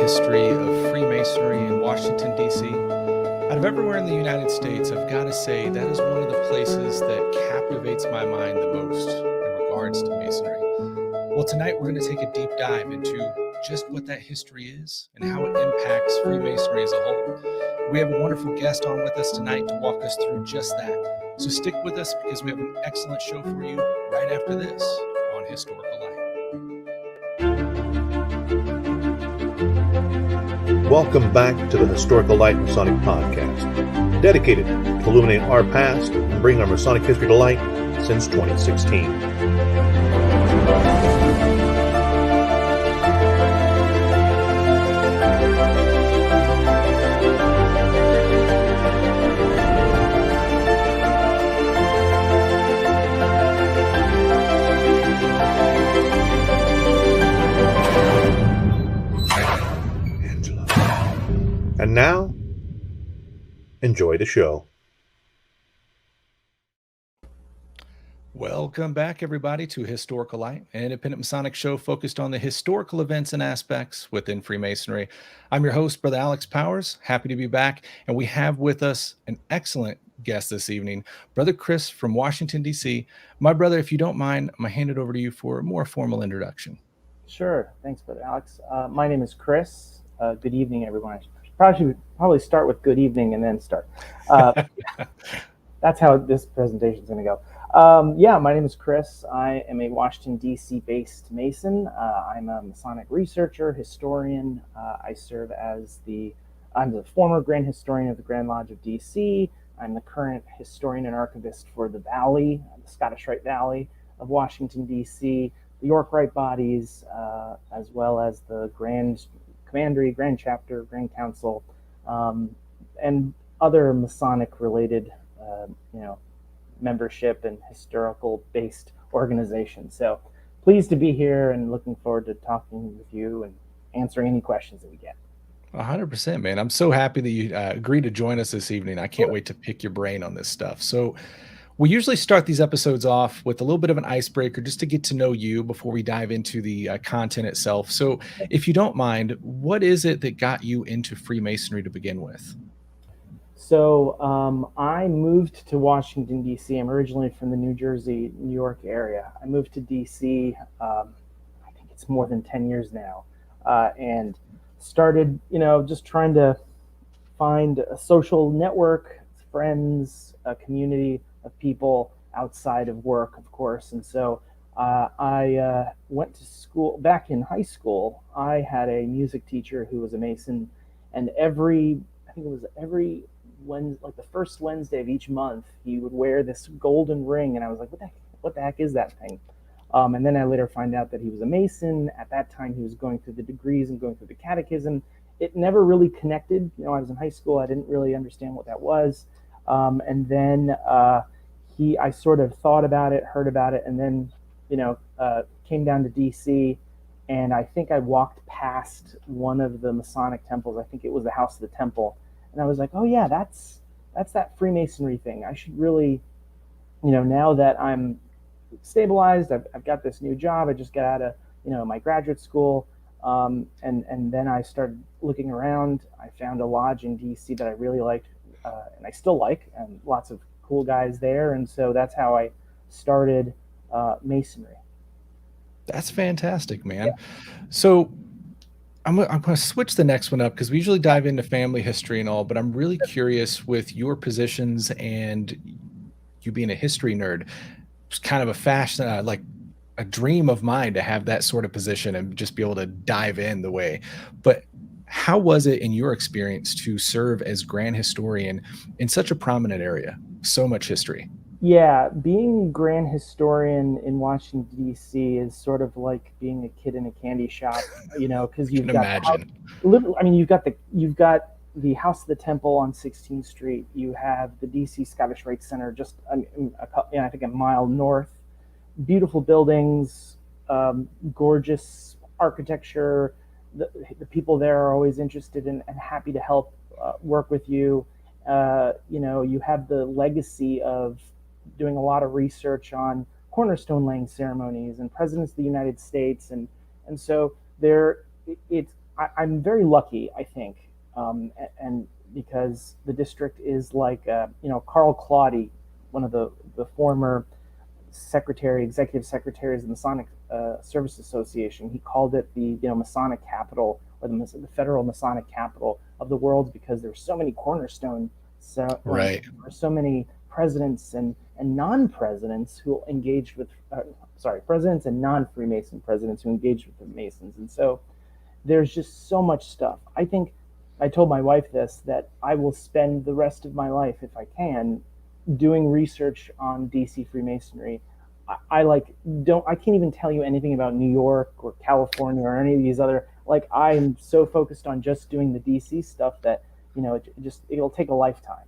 history of Freemasonry in Washington, D.C. Out of everywhere in the United States, I've got to say that is one of the places that captivates my mind the most in regards to Masonry. Well, tonight we're going to take a deep dive into just what that history is and how it impacts Freemasonry as a whole. We have a wonderful guest on with us tonight to walk us through just that. So stick with us because we have an excellent show for you right after this on Historical Light. Welcome back to the Historical Light Masonic Podcast, dedicated to illuminating our past and bringing our Masonic history to light since 2016. And now, enjoy the show. Welcome back, everybody, to Historical Light, an independent Masonic show focused on the historical events and aspects within Freemasonry. I'm your host, Brother Alex Powers. Happy to be back. And we have with us an excellent guest this evening, Brother Chris from Washington, D.C. My brother, if you don't mind, I'm going to hand it over to you for a more formal introduction. Sure. Thanks, Brother Alex. My name is Chris. Good evening, everyone. I should probably start with good evening and then start. That's how this presentation is going to go. My name is Chris. I am a Washington, D.C. based Mason. I'm a Masonic researcher, historian. I'm the former Grand Historian of the Grand Lodge of D.C. I'm the current historian and archivist for the Valley, the Scottish Rite Valley of Washington, D.C., the York Rite bodies, as well as the Grand Commandery, Grand Chapter, Grand Council, and other Masonic-related, membership and historical-based organizations. So pleased to be here and looking forward to talking with you and answering any questions that we get. 100%, man. I'm so happy that you agreed to join us this evening. I can't wait to pick your brain on this stuff. So we usually start these episodes off with a little bit of an icebreaker just to get to know you before we dive into the content itself. So if you don't mind, what is it that got you into Freemasonry to begin with? So I moved to Washington, D.C. I'm originally from the New York area. I moved to D.C., I think it's more than 10 years now, and started, just trying to find a social network, friends, a community of people outside of work, of course. And so I went to school. Back in high school, I had a music teacher who was a Mason, and every Wednesday, like the first Wednesday of each month, he would wear this golden ring, and I was like, what the heck is that thing? And then I later find out that he was a Mason. At that time, he was going through the degrees and going through the catechism. It never really connected. I was in high school. I didn't really understand what that was. And then I sort of thought about it, heard about it, and then, came down to DC, and I think I walked past one of the Masonic temples. I think it was the House of the Temple. And I was like, oh yeah, that's that Freemasonry thing. I should really, now that I'm stabilized, I've got this new job. I just got out of, my graduate school. And then I started looking around. I found a lodge in DC that I really liked, and I still like, and lots of cool guys there. And so that's how I started Masonry. That's fantastic, man. Yeah. So I'm going to switch the next one up because we usually dive into family history and all, but I'm really curious with your positions and you being a history nerd. It's kind of a fashion, like a dream of mine to have that sort of position and just be able to dive in the way. But how was it in your experience to serve as Grand Historian in such a prominent area? So much history. Yeah, being Grand Historian in Washington, D.C. is sort of like being a kid in a candy shop, because you've got the House of the Temple on 16th Street. You have the DC Scottish Rite Center just, I think a mile north. Beautiful buildings, gorgeous architecture. The people there are always interested in and happy to help work with you. You have the legacy of doing a lot of research on cornerstone laying ceremonies and presidents of the United States, and so there, I'm very lucky, I think, and because the district is like, Carl Claudy, one of the former executive secretaries of the Masonic Service Association, he called it the Masonic capital, or the federal Masonic capital of the world, because there's so many cornerstone, Right. there's so many presidents and non-presidents who engaged with, presidents and non-Freemason presidents who engaged with the Masons, and so there's just so much stuff. I think I told my wife this, that I will spend the rest of my life, if I can, doing research on DC Freemasonry. I can't even tell you anything about New York or California or any of these other, like, I'm so focused on just doing the DC stuff that, it'll take a lifetime.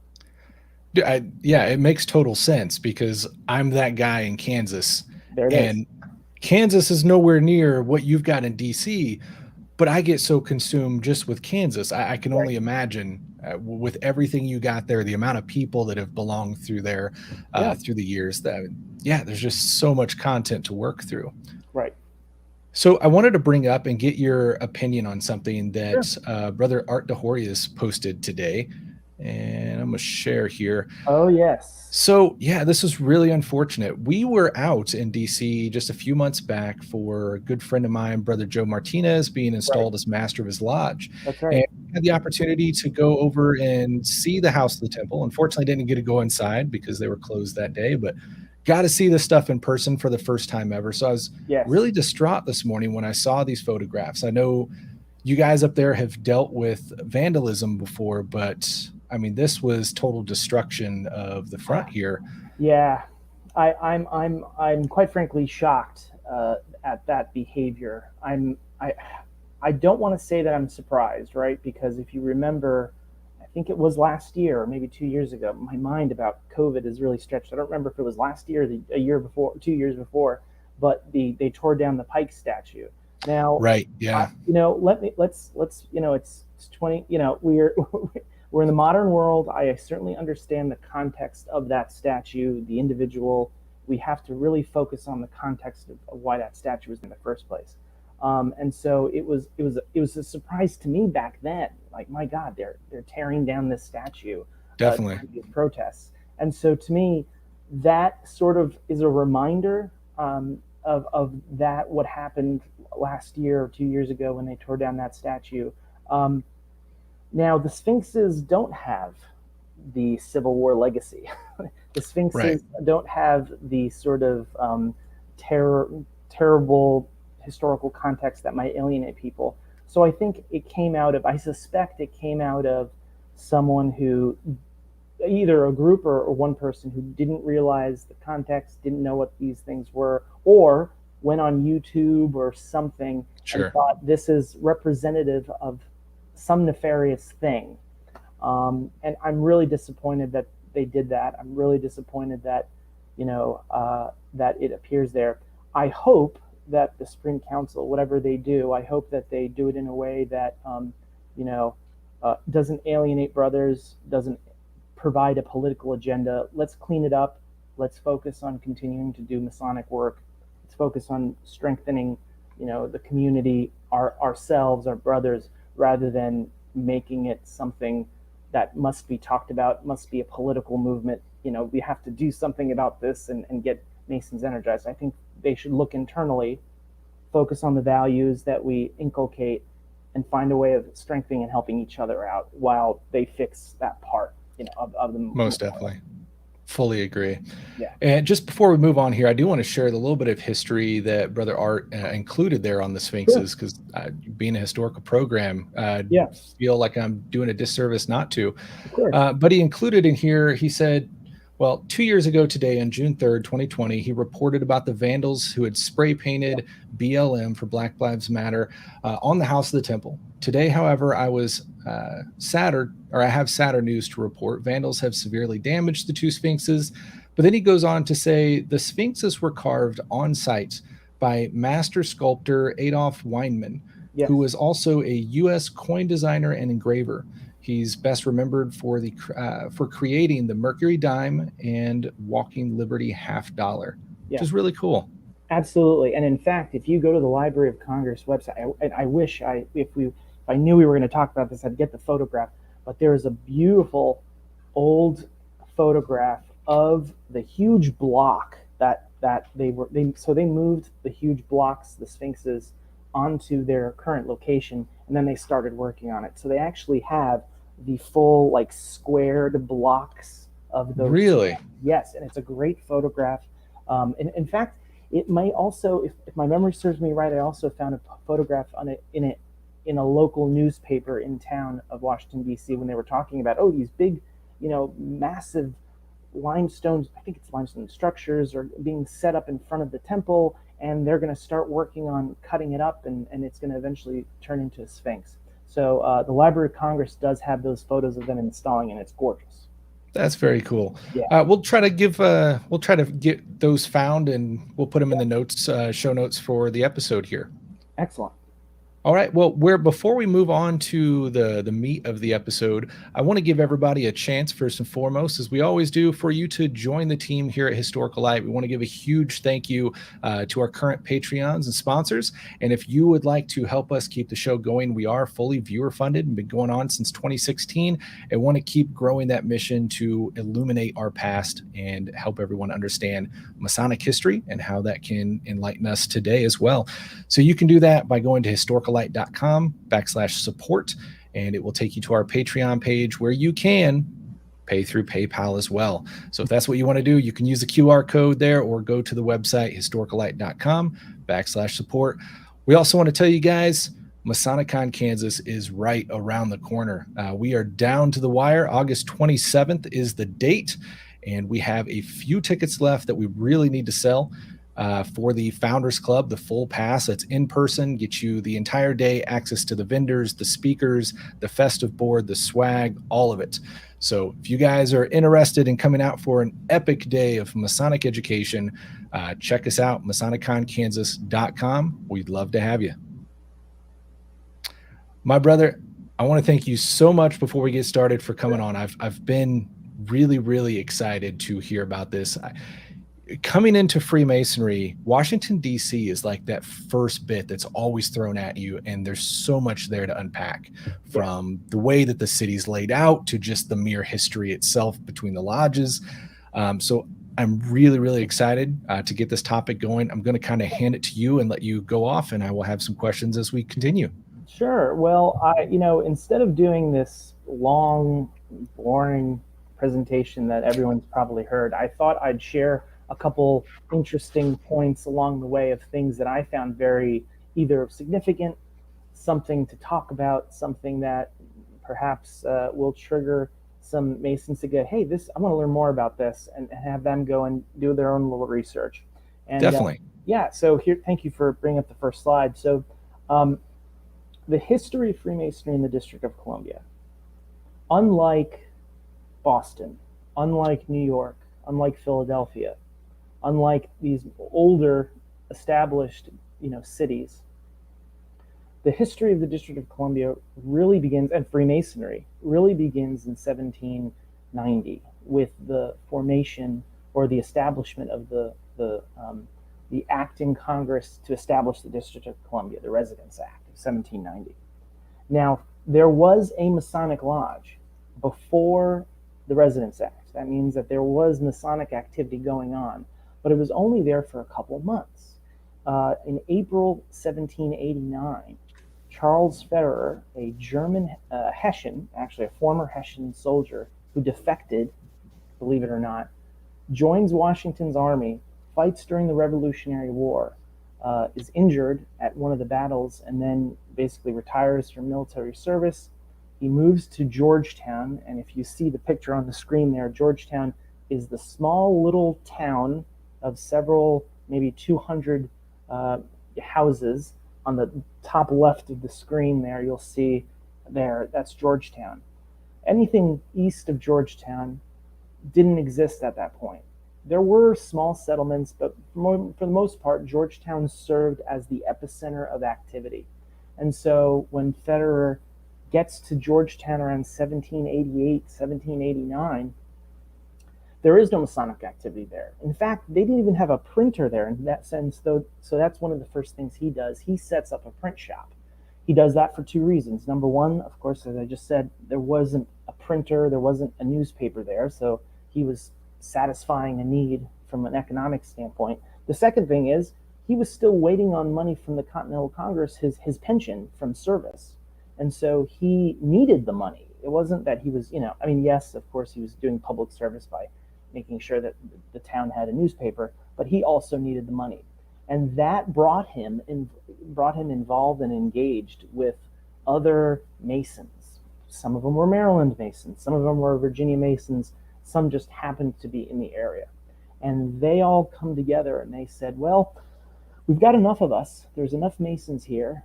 Yeah, it makes total sense because I'm that guy in Kansas. There it and is. Kansas is nowhere near what you've got in DC, but I get so consumed just with Kansas. I can only imagine with everything you got there, the amount of people that have belonged through there through the years, that, there's just so much content to work through. Right. So I wanted to bring up and get your opinion on something that Brother Art DeHorius posted today. And I'm going to share here. Oh, yes. So, this is really unfortunate. We were out in DC just a few months back for a good friend of mine, Brother Joe Martinez, being installed as master of his lodge. That's right. And we had the opportunity to go over and see the house of the temple. Unfortunately, didn't get to go inside because they were closed that day, but got to see this stuff in person for the first time ever. So I was really distraught this morning when I saw these photographs. I know you guys up there have dealt with vandalism before, but I mean, this was total destruction of the front here. Yeah, I'm quite frankly shocked at that behavior. I don't want to say that I'm surprised, right? Because if you remember, I think it was last year or maybe 2 years ago. My mind about COVID is really stretched. I don't remember if it was last year, a year before, 2 years before, but they tore down the Pike statue. Now, right, yeah, let's it's 20. We're in the modern world. I certainly understand the context of that statue, the individual. We have to really focus on the context of why that statue was in the first place. And so it was a surprise to me back then. Like, my God, they're tearing down this statue. Definitely. These protests. And so to me, that sort of is a reminder of that, what happened last year or 2 years ago when they tore down that statue. Now, the Sphinxes don't have the Civil War legacy. The Sphinxes don't have the sort of terrible historical context that might alienate people. So I think I suspect it came out of someone who, either a group or one person who didn't realize the context, didn't know what these things were, or went on YouTube or something and thought this is representative of some nefarious thing. And I'm really disappointed that they did that. I'm really disappointed that, that it appears there. I hope that the Supreme Council, whatever they do, I hope that they do it in a way that, doesn't alienate brothers, doesn't provide a political agenda. Let's clean it up. Let's focus on continuing to do Masonic work. Let's focus on strengthening, the community, ourselves, our brothers, rather than making it something that must be talked about, must be a political movement. We have to do something about this and get Masons energized. I think they should look internally, focus on the values that we inculcate, and find a way of strengthening and helping each other out while they fix that part, of the movement. Most definitely. Fully agree. Yeah. And just before we move on here, I do want to share the little bit of history that Brother Art included there on the Sphinxes, because being a historical program, I feel like I'm doing a disservice not to. But he included in here, he said, well, 2 years ago today, on June 3rd, 2020, he reported about the vandals who had spray painted BLM for Black Lives Matter on the house of the temple. Today, however, I have sadder news to report. Vandals have severely damaged the two Sphinxes. But then he goes on to say the Sphinxes were carved on site by master sculptor Adolf Weinman, who was also a U.S. coin designer and engraver. He's best remembered for creating the Mercury dime and Walking Liberty half dollar, which is really cool. Absolutely. And in fact, if you go to the Library of Congress website, I wish if I knew we were going to talk about this, I'd get the photograph. But there is a beautiful old photograph of the huge block that they moved the huge blocks, the sphinxes, onto their current location, and then they started working on it. So they actually have the full like squared blocks of those. Really? Yes, and it's a great photograph. And in fact, it might also, if my memory serves me right, I also found a photograph in a local newspaper in town of Washington, D.C. when they were talking about, these big, massive limestone, I think it's limestone structures are being set up in front of the temple, and they're going to start working on cutting it up, and it's going to eventually turn into a sphinx. So the Library of Congress does have those photos of them installing, and it's gorgeous. That's very cool. Yeah. We'll try to get those found, and we'll put them in the notes, show notes for the episode here. Excellent. All right. Well, before we move on to the meat of the episode, I want to give everybody a chance, first and foremost, as we always do, for you to join the team here at Historical Light. We want to give a huge thank you to our current Patreons and sponsors. And if you would like to help us keep the show going, we are fully viewer funded and been going on since 2016, and want to keep growing that mission to illuminate our past and help everyone understand Masonic history and how that can enlighten us today as well. So you can do that by going to historicallight.com/support, and it will take you to our Patreon page where you can pay through PayPal as well. So if that's what you want to do, you can use the QR code there or go to the website historicallight.com/support. We also want to tell you guys, MasoniCon Kansas is right around the corner. We are down to the wire. August 27th is the date, and we have a few tickets left that we really need to sell. For the Founders Club, the full pass, that's in person, gets you the entire day, access to the vendors, the speakers, the festive board, the swag, all of it. So if you guys are interested in coming out for an epic day of Masonic education, check us out, MasoniConKansas.com. We'd love to have you. My brother, I want to thank you so much before we get started for coming on. I've been really, really excited to hear about this. Coming into Freemasonry, Washington, D.C. is like that first bit that's always thrown at you, and there's so much there to unpack, from the way that the city's laid out to just the mere history itself between the lodges. So I'm really, really excited to get this topic going. I'm going to kind of hand it to you and let you go off, and I will have some questions as we continue. Sure. Well, instead of doing this long, boring presentation that everyone's probably heard, I thought I'd share a couple interesting points along the way of things that I found very either significant, something to talk about, something that perhaps will trigger some Masons to go, hey, I want to learn more about this, and have them go and do their own little research. And definitely. So here, thank you for bringing up the first slide. So the history of Freemasonry in the District of Columbia, unlike Boston, unlike New York, unlike Philadelphia, unlike these older established cities, the history of the District of Columbia really begins, and Freemasonry really begins in 1790 with the formation or the establishment of the act in Congress to establish the District of Columbia, the Residence Act of 1790. Now, there was a Masonic lodge before the Residence Act. That means that there was Masonic activity going on, but it was only there for a couple of months. In April 1789, Charles Federer, a German Hessian, actually a former Hessian soldier who defected, believe it or not, joins Washington's army, fights during the Revolutionary War, is injured at one of the battles, and then basically retires from military service. He moves to Georgetown, and if you see the picture on the screen there, Georgetown is the small little town of several, maybe 200 houses. On the top left of the screen there, you'll see there, that's Georgetown. Anything east of Georgetown didn't exist at that point. There were small settlements, but for the most part, Georgetown served as the epicenter of activity. And so when Federer gets to Georgetown around 1788, 1789, there is no Masonic activity there. In fact, they didn't even have a printer there in that sense, though. So that's one of the first things he does. He sets up a print shop. He does that for two reasons. Number one, of course, as I just said, there wasn't a printer, there wasn't a newspaper there, so he was satisfying a need from an economic standpoint. The second thing is he was still waiting on money from the Continental Congress, his pension from service. And so he needed the money. It wasn't that he was, I mean, yes, of course, he was doing public service by making sure that the town had a newspaper, but he also needed the money. And that brought him involved and engaged with other Masons. Some of them were Maryland Masons, some of them were Virginia Masons, some just happened to be in the area. And they all come together and they said, well, we've got enough of us, there's enough Masons here,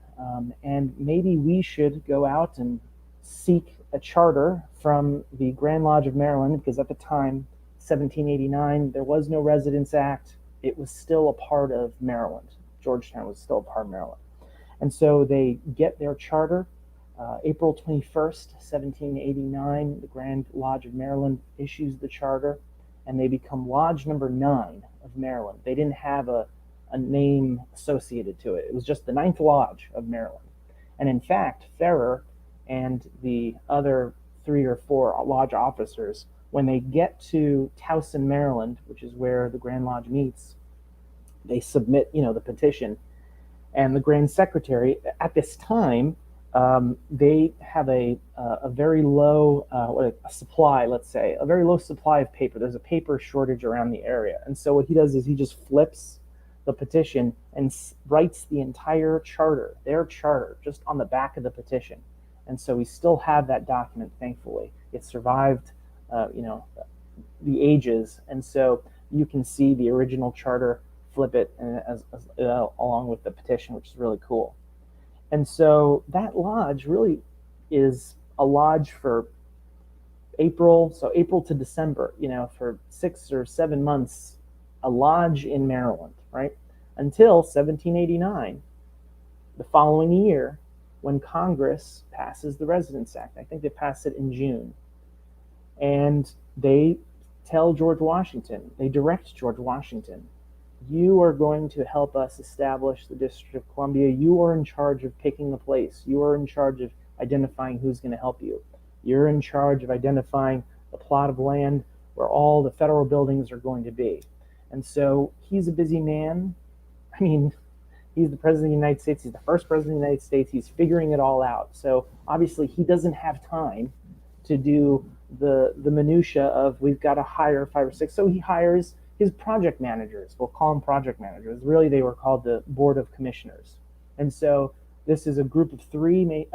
and maybe we should go out and seek a charter from the Grand Lodge of Maryland, because at the time, 1789, there was no Residence Act. It was still a part of Maryland. Georgetown was still a part of Maryland. And so they get their charter. April 21st, 1789, the Grand Lodge of Maryland issues the charter, and they become Lodge number 9 of Maryland. They didn't have a name associated to it. It was just the 9th Lodge of Maryland. And in fact, Ferrer and the other 3 or 4 lodge officers, when they get to Towson, Maryland, which is where the Grand Lodge meets, they submit, the petition. And the Grand Secretary, at this time, they have a very low a supply, let's say, a very low supply of paper. There's a paper shortage around the area. And so what he does is he just flips the petition and writes the entire charter, their charter, just on the back of the petition. And so we still have that document, thankfully. It survived the ages, and so you can see the original charter, flip it along with the petition, which is really cool. And so that lodge really is a lodge for April to December, for 6 or 7 months, a lodge in Maryland, right? Until 1789, the following year, when Congress passes the Residence Act. I think they pass it in June. And they tell George Washington, they direct George Washington, you are going to help us establish the District of Columbia. You are in charge of picking the place. You are in charge of identifying who's going to help you. You're in charge of identifying the plot of land where all the federal buildings are going to be. And so he's a busy man. I mean, he's the president of the United States. He's the first president of the United States. He's figuring it all out. So obviously he doesn't have time to do the minutia of we've got to hire 5 or 6. So he hires his project managers. We'll call them project managers. Really, they were called the Board of Commissioners. And so this is a group of 3 men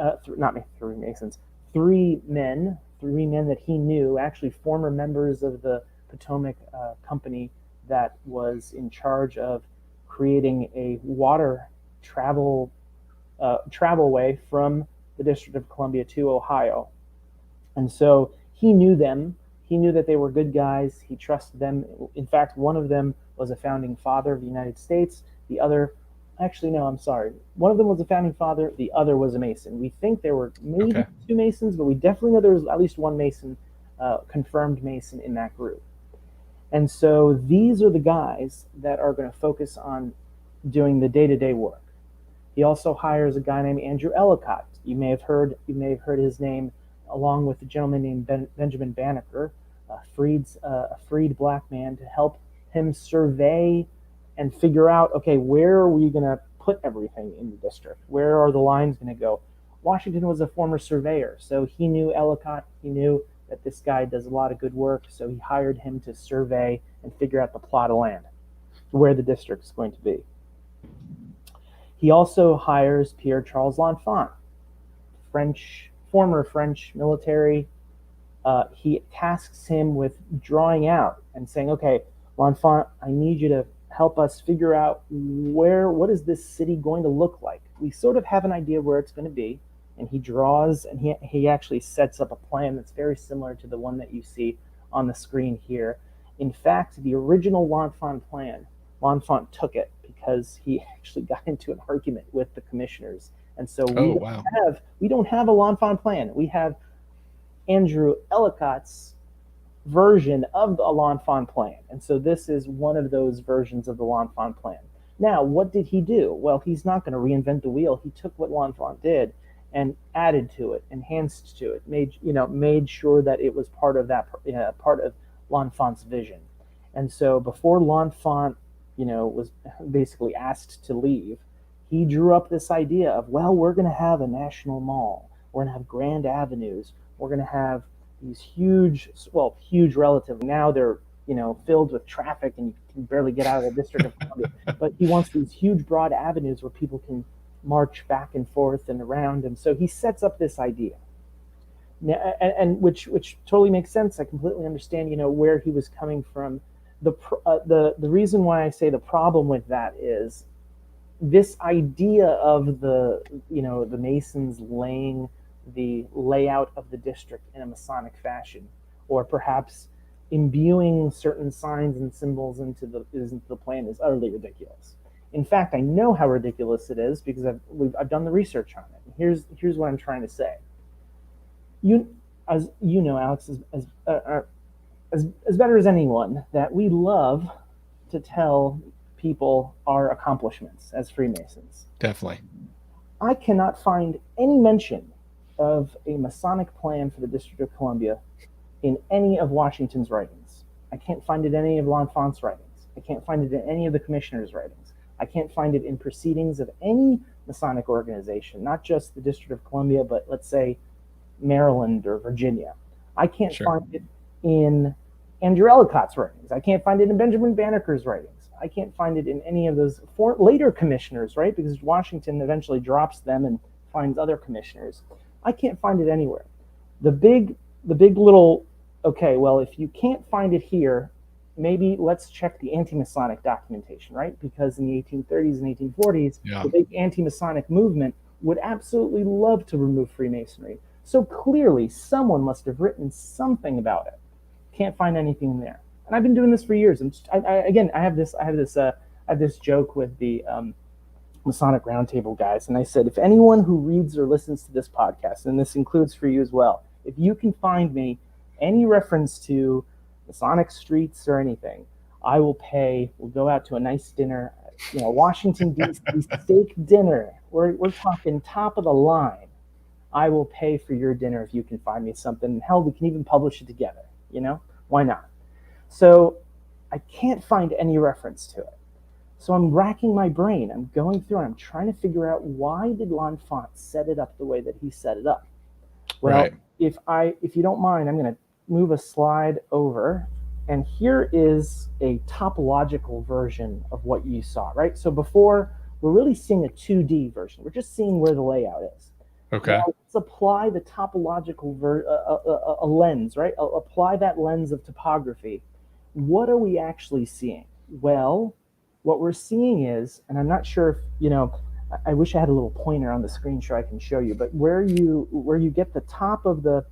that he knew, actually former members of the Potomac Company that was in charge of creating a water travelway from the District of Columbia to Ohio. And so he knew them. He knew that they were good guys. He trusted them. In fact, one of them was a founding father of the United States. The other, actually, no, I'm sorry. One of them was a founding father. The other was a Mason. We think there were maybe 2 Masons, but we definitely know there was at least 1 Mason, confirmed Mason in that group. And so these are the guys that are going to focus on doing the day-to-day work. He also hires a guy named Andrew Ellicott. You may have heard his name, along with a gentleman named Benjamin Banneker, a freed black man, to help him survey and figure out, okay, where are we going to put everything in the district? Where are the lines going to go? Washington was a former surveyor, so he knew Ellicott. He knew that this guy does a lot of good work, so he hired him to survey and figure out the plot of land, where the district is going to be. He also hires Pierre Charles L'Enfant, former French military. He tasks him with drawing out and saying, okay, L'Enfant, I need you to help us figure out what is this city going to look like? We sort of have an idea where it's going to be, and he draws, and he actually sets up a plan that's very similar to the one that you see on the screen here. In fact, the original L'Enfant plan, L'Enfant took it because he actually got into an argument with the commissioners. And so we don't have a L'Enfant plan. We have Andrew Ellicott's version of the L'Enfant plan. And so this is one of those versions of the L'Enfant plan. Now, what did he do? Well, he's not going to reinvent the wheel. He took what L'Enfant did and added to it, enhanced to it, made sure that it was part of L'Enfant's vision. And so before L'Enfant, was basically asked to leave, he drew up this idea of, well, we're going to have a national mall. We're going to have grand avenues. We're going to have these huge relative. Now they're, filled with traffic and you can barely get out of the District of Columbia. But he wants these huge, broad avenues where people can march back and forth and around. And so he sets up this idea. And which totally makes sense. I completely understand, where he was coming from. The reason why I say the problem with that is this idea of the Masons laying the layout of the district in a Masonic fashion, or perhaps imbuing certain signs and symbols into the plan, is utterly ridiculous. In fact, I know how ridiculous it is because I've done the research on it. And here's what I'm trying to say. As you know, Alex, as better as anyone, that we love to tell people our accomplishments as Freemasons. Definitely. I cannot find any mention of a Masonic plan for the District of Columbia in any of Washington's writings. I can't find it in any of L'Enfant's writings. I can't find it in any of the commissioners' writings. I can't find it in proceedings of any Masonic organization, not just the District of Columbia, but let's say Maryland or Virginia. I can't find it in Andrew Ellicott's writings. I can't find it in Benjamin Banneker's writings. I can't find it in any of those later commissioners, right? Because Washington eventually drops them and finds other commissioners. I can't find it anywhere. The big little, okay, well, if you can't find it here, maybe let's check the anti-Masonic documentation, right? Because in the 1830s and 1840s, the big anti-Masonic movement would absolutely love to remove Freemasonry. So clearly, someone must have written something about it. Can't find anything in there. And I've been doing this for years. I have this joke with the Masonic Roundtable guys, and I said, if anyone who reads or listens to this podcast, and this includes for you as well, if you can find me any reference to Masonic streets or anything, I will pay. We'll go out to a nice dinner, Washington D.C. steak dinner. We're talking top of the line. I will pay for your dinner if you can find me something. Hell, we can even publish it together. Why not? So I can't find any reference to it. So I'm racking my brain. I'm going through and I'm trying to figure out, why did L'Enfant set it up the way that he set it up? Well, if you don't mind, I'm going to move a slide over. And here is a topological version of what you saw, right? So before, we're really seeing a 2D version. We're just seeing where the layout is. Okay. Now, let's apply the topological a lens, right? Apply that lens of topography. What are we actually seeing? Well, what we're seeing is, and I'm not sure if, I wish I had a little pointer on the screen so I can show you, but where you get the top of the,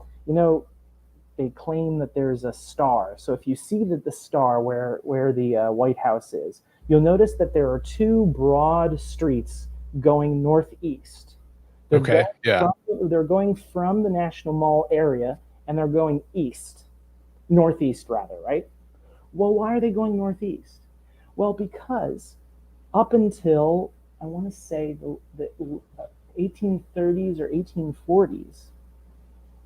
they claim that there's a star. So if you see that the star where the White House is, you'll notice that there are two broad streets going northeast. They're going from the National Mall area, and they're going northeast rather, right? Well, why are they going northeast? Well, because up until, I want to say, the 1830s or 1840s,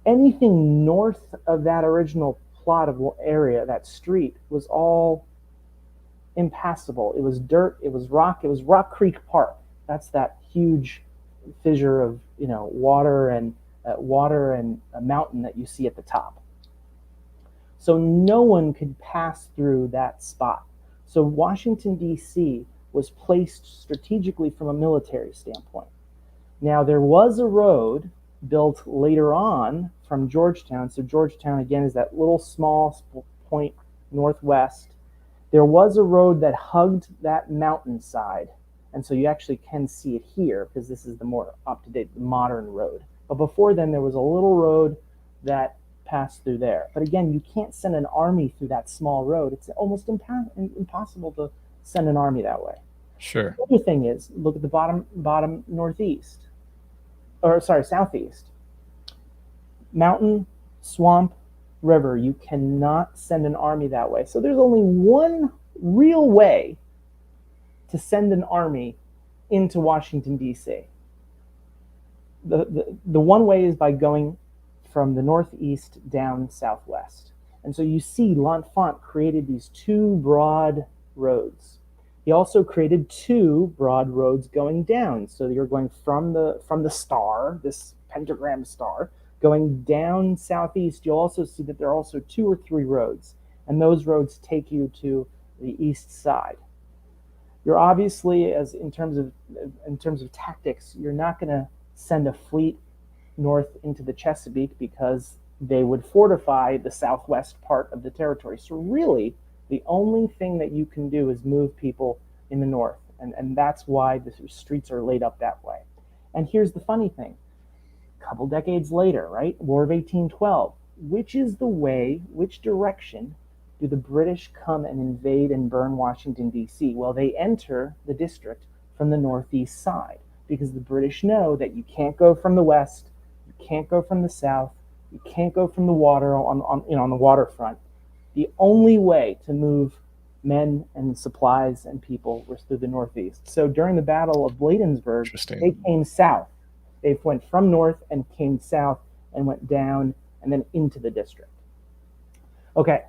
anything north of that original plot of area, that street, was all impassable. It was dirt, it was rock, it was Rock Creek Park. That's that huge fissure of water and a mountain that you see at the top. So no one could pass through that spot. So Washington, D.C. was placed strategically from a military standpoint. Now, there was a road built later on from Georgetown. So Georgetown, again, is that little small point northwest. There was a road that hugged that mountainside. And so you actually can see it here because this is the more up-to-date, modern road. But before then, there was a little road that passed through there. But again, you can't send an army through that small road. It's almost impossible to send an army that way. Sure. The other thing is, look at the bottom northeast, southeast. Mountain, swamp, river. You cannot send an army that way. So there's only one real way to send an army into Washington, D.C. The one way is by going from the northeast down southwest. And so you see L'Enfant created these two broad roads. He also created two broad roads going down. So you're going from the star, this pentagram star, going down southeast. You'll also see that there are also 2 or 3 roads, and those roads take you to the east side. You're obviously, as in terms of tactics, you're not going to send a fleet north into the Chesapeake because they would fortify the southwest part of the territory. So really, the only thing that you can do is move people in the north, and that's why the streets are laid up that way. And here's the funny thing. A couple decades later, right, War of 1812, which direction do the British come and invade and burn Washington, D.C.? Well, they enter the district from the northeast side because the British know that you can't go from the west, you can't go from the south, you can't go from the water on the waterfront. The only way to move men and supplies and people was through the northeast. So during the Battle of Bladensburg, they came south. They went from north and came south and went down and then into the district. Okay,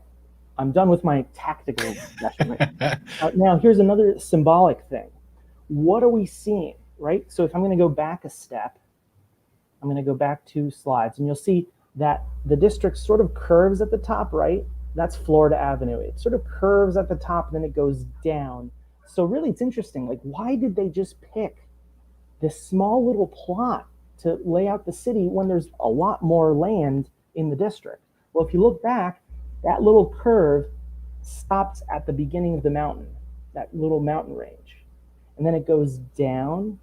I'm done with my tactical discussion. Now, here's another symbolic thing. What are we seeing, right? So if I'm going to go back a step, I'm going to go back 2 slides, and you'll see that the district sort of curves at the top, right? That's Florida Avenue. It sort of curves at the top, and then it goes down. So really, it's interesting. Like, why did they just pick this small little plot to lay out the city when there's a lot more land in the district? Well, if you look back, that little curve stops at the beginning of the mountain, that little mountain range. And then it goes down.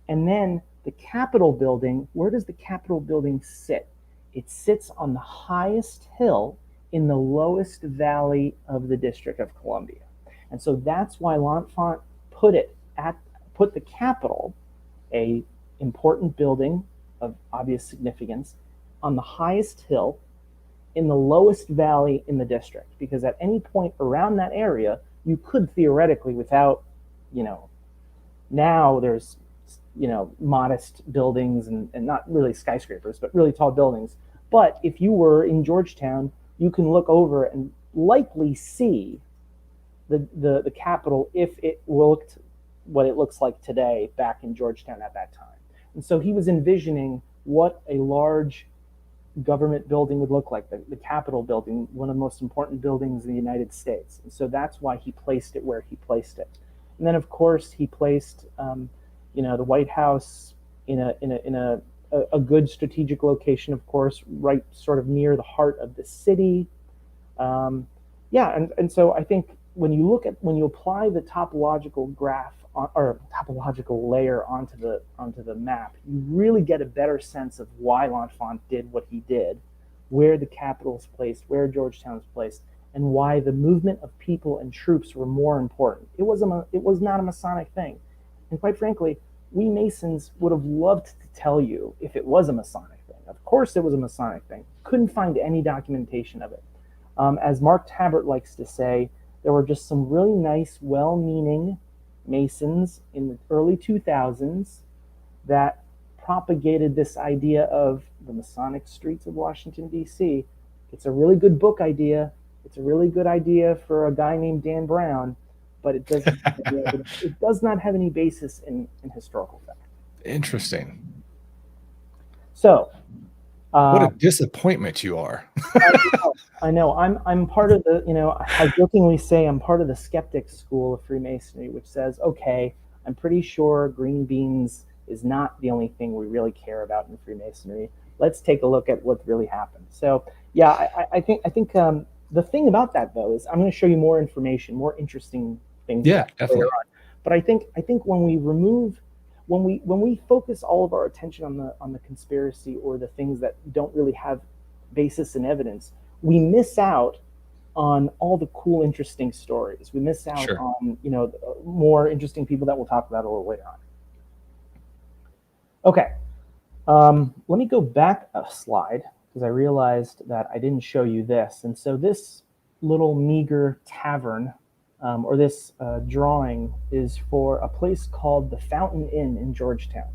And then the Capitol building, where does the Capitol building sit? It sits on the highest hill in the lowest valley of the District of Columbia. And so that's why L'Enfant put the Capitol, a important building of obvious significance, on the highest hill in the lowest valley in the district, because at any point around that area, you could theoretically, without, now there's, modest buildings and not really skyscrapers, but really tall buildings. But if you were in Georgetown, you can look over and likely see the Capitol if it looked what it looks like today back in Georgetown at that time. And so he was envisioning what a large government building would look like, the Capitol building, one of the most important buildings in the United States. And so that's why he placed it where he placed it. And then, of course, he placed, the White House in a good strategic location, of course, right sort of near the heart of the city. And so I think when you apply the topological graph or topological layer onto the map, you really get a better sense of why L'Enfant did what he did, where the Capitol's placed, where Georgetown's placed, and why the movement of people and troops were more important. It was not a Masonic thing. And quite frankly, we Masons would have loved to tell you if it was a Masonic thing. Of course it was a Masonic thing. Couldn't find any documentation of it. As Mark Tabbert likes to say, there were just some really nice, well-meaning Masons in the early 2000s that propagated this idea of the Masonic streets of Washington, D.C. It's a really good book idea. It's a really good idea for a guy named Dan Brown, but it does not have any basis in historical fact. Interesting. So, what a disappointment you are. I know. I'm part of the, I jokingly say I'm part of the skeptic school of Freemasonry, which says, okay, I'm pretty sure green beans is not the only thing we really care about in Freemasonry. Let's take a look at what really happened. So, yeah, I think the thing about that, though, is I'm going to show you more information, more interesting things. Yeah, definitely. Later on. But I think when we focus all of our attention on the conspiracy or the things that don't really have basis in evidence, we miss out on all the cool, interesting stories. We miss out on more interesting people that we'll talk about a little later on. Okay, let me go back a slide because I realized that I didn't show you this. And so this little meager tavern or this drawing is for a place called the Fountain Inn in Georgetown.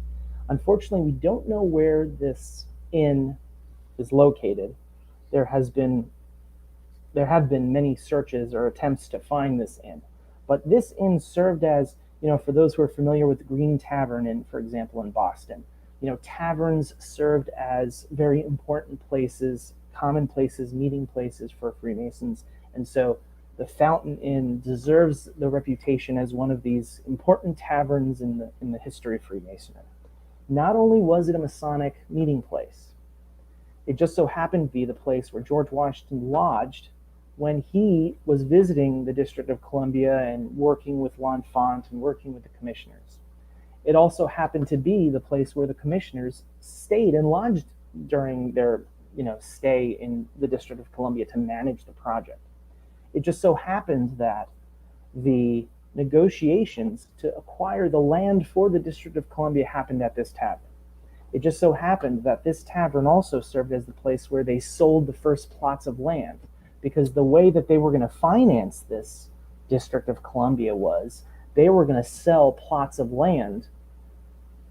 Unfortunately, we don't know where this inn is located. There have been many searches or attempts to find this inn, but this inn served as, for those who are familiar with the Green Tavern Inn, for example, in Boston, taverns served as very important places, common places, meeting places for Freemasons. And so the Fountain Inn deserves the reputation as one of these important taverns in the history of Freemasonry. Not only was it a Masonic meeting place, it just so happened to be the place where George Washington lodged when he was visiting the District of Columbia and working with L'Enfant and working with the commissioners. It also happened to be the place where the commissioners stayed and lodged during their stay in the District of Columbia to manage the project. It just so happened that the negotiations to acquire the land for the District of Columbia happened at this tavern. It just so happened that this tavern also served as the place where they sold the first plots of land, because the way that they were going to finance this District of Columbia was they were going to sell plots of land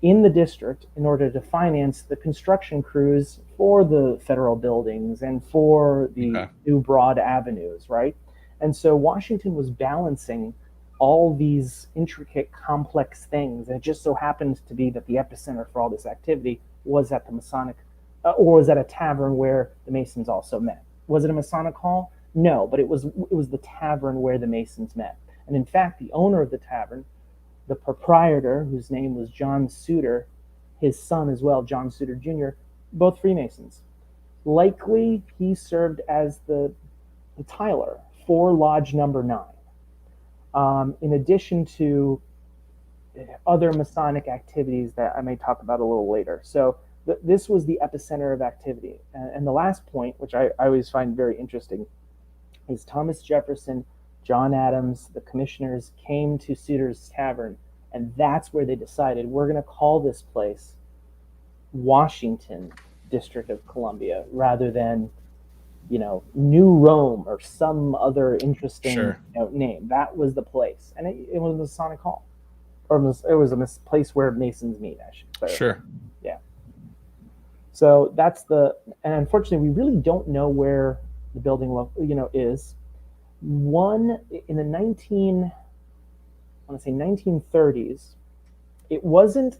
in the district in order to finance the construction crews for the federal buildings and for the new broad avenues, right? And so Washington was balancing all these intricate, complex things, and it just so happened to be that the epicenter for all this activity was at the Masonic, or was at a tavern where the Masons also met. Was it a Masonic hall? No, but it was the tavern where the Masons met. And in fact, the owner of the tavern, the proprietor, whose name was John Suter, his son as well, John Suter Jr., both Freemasons. Likely, he served as the tiler for Lodge Number 9, in addition to other Masonic activities that I may talk about a little later. So this was the epicenter of activity. And the last point, which I always find very interesting, is Thomas Jefferson, John Adams, the commissioners came to Suter's Tavern, and that's where they decided, we're going to call this place Washington, District of Columbia, rather than, New Rome or some other interesting name. That was the place. And it was a Masonic hall. Or it was a place where Masons meet, I should say. Sure. Yeah. So that's and unfortunately, we really don't know where the building, is. One in the 1930s, it wasn't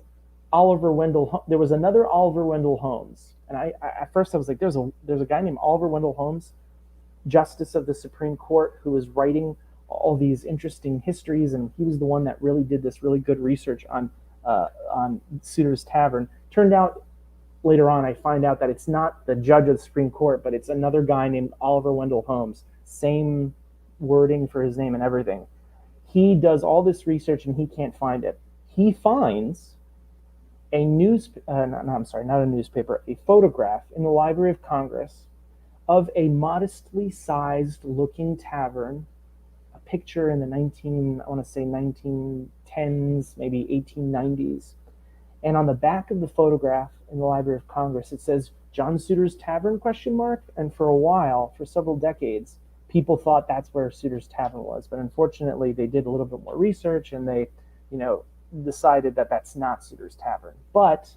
Oliver Wendell. There was another Oliver Wendell Holmes, and I at first I was like, there's a guy named Oliver Wendell Holmes, Justice of the Supreme Court, who was writing all these interesting histories, and he was the one that really did this really good research on Suter's Tavern. Turned out later on, I find out that it's not the judge of the Supreme Court, but it's another guy named Oliver Wendell Holmes. Same wording for his name and everything. He does all this research and he can't find it. He finds a photograph in the Library of Congress of a modestly sized looking tavern, a picture in the 1910s, maybe 1890s. And on the back of the photograph in the Library of Congress, it says John Suter's Tavern ? And for a while, for several decades, people thought that's where Suter's Tavern was. But unfortunately, they did a little bit more research and they, decided that that's not Suter's Tavern. But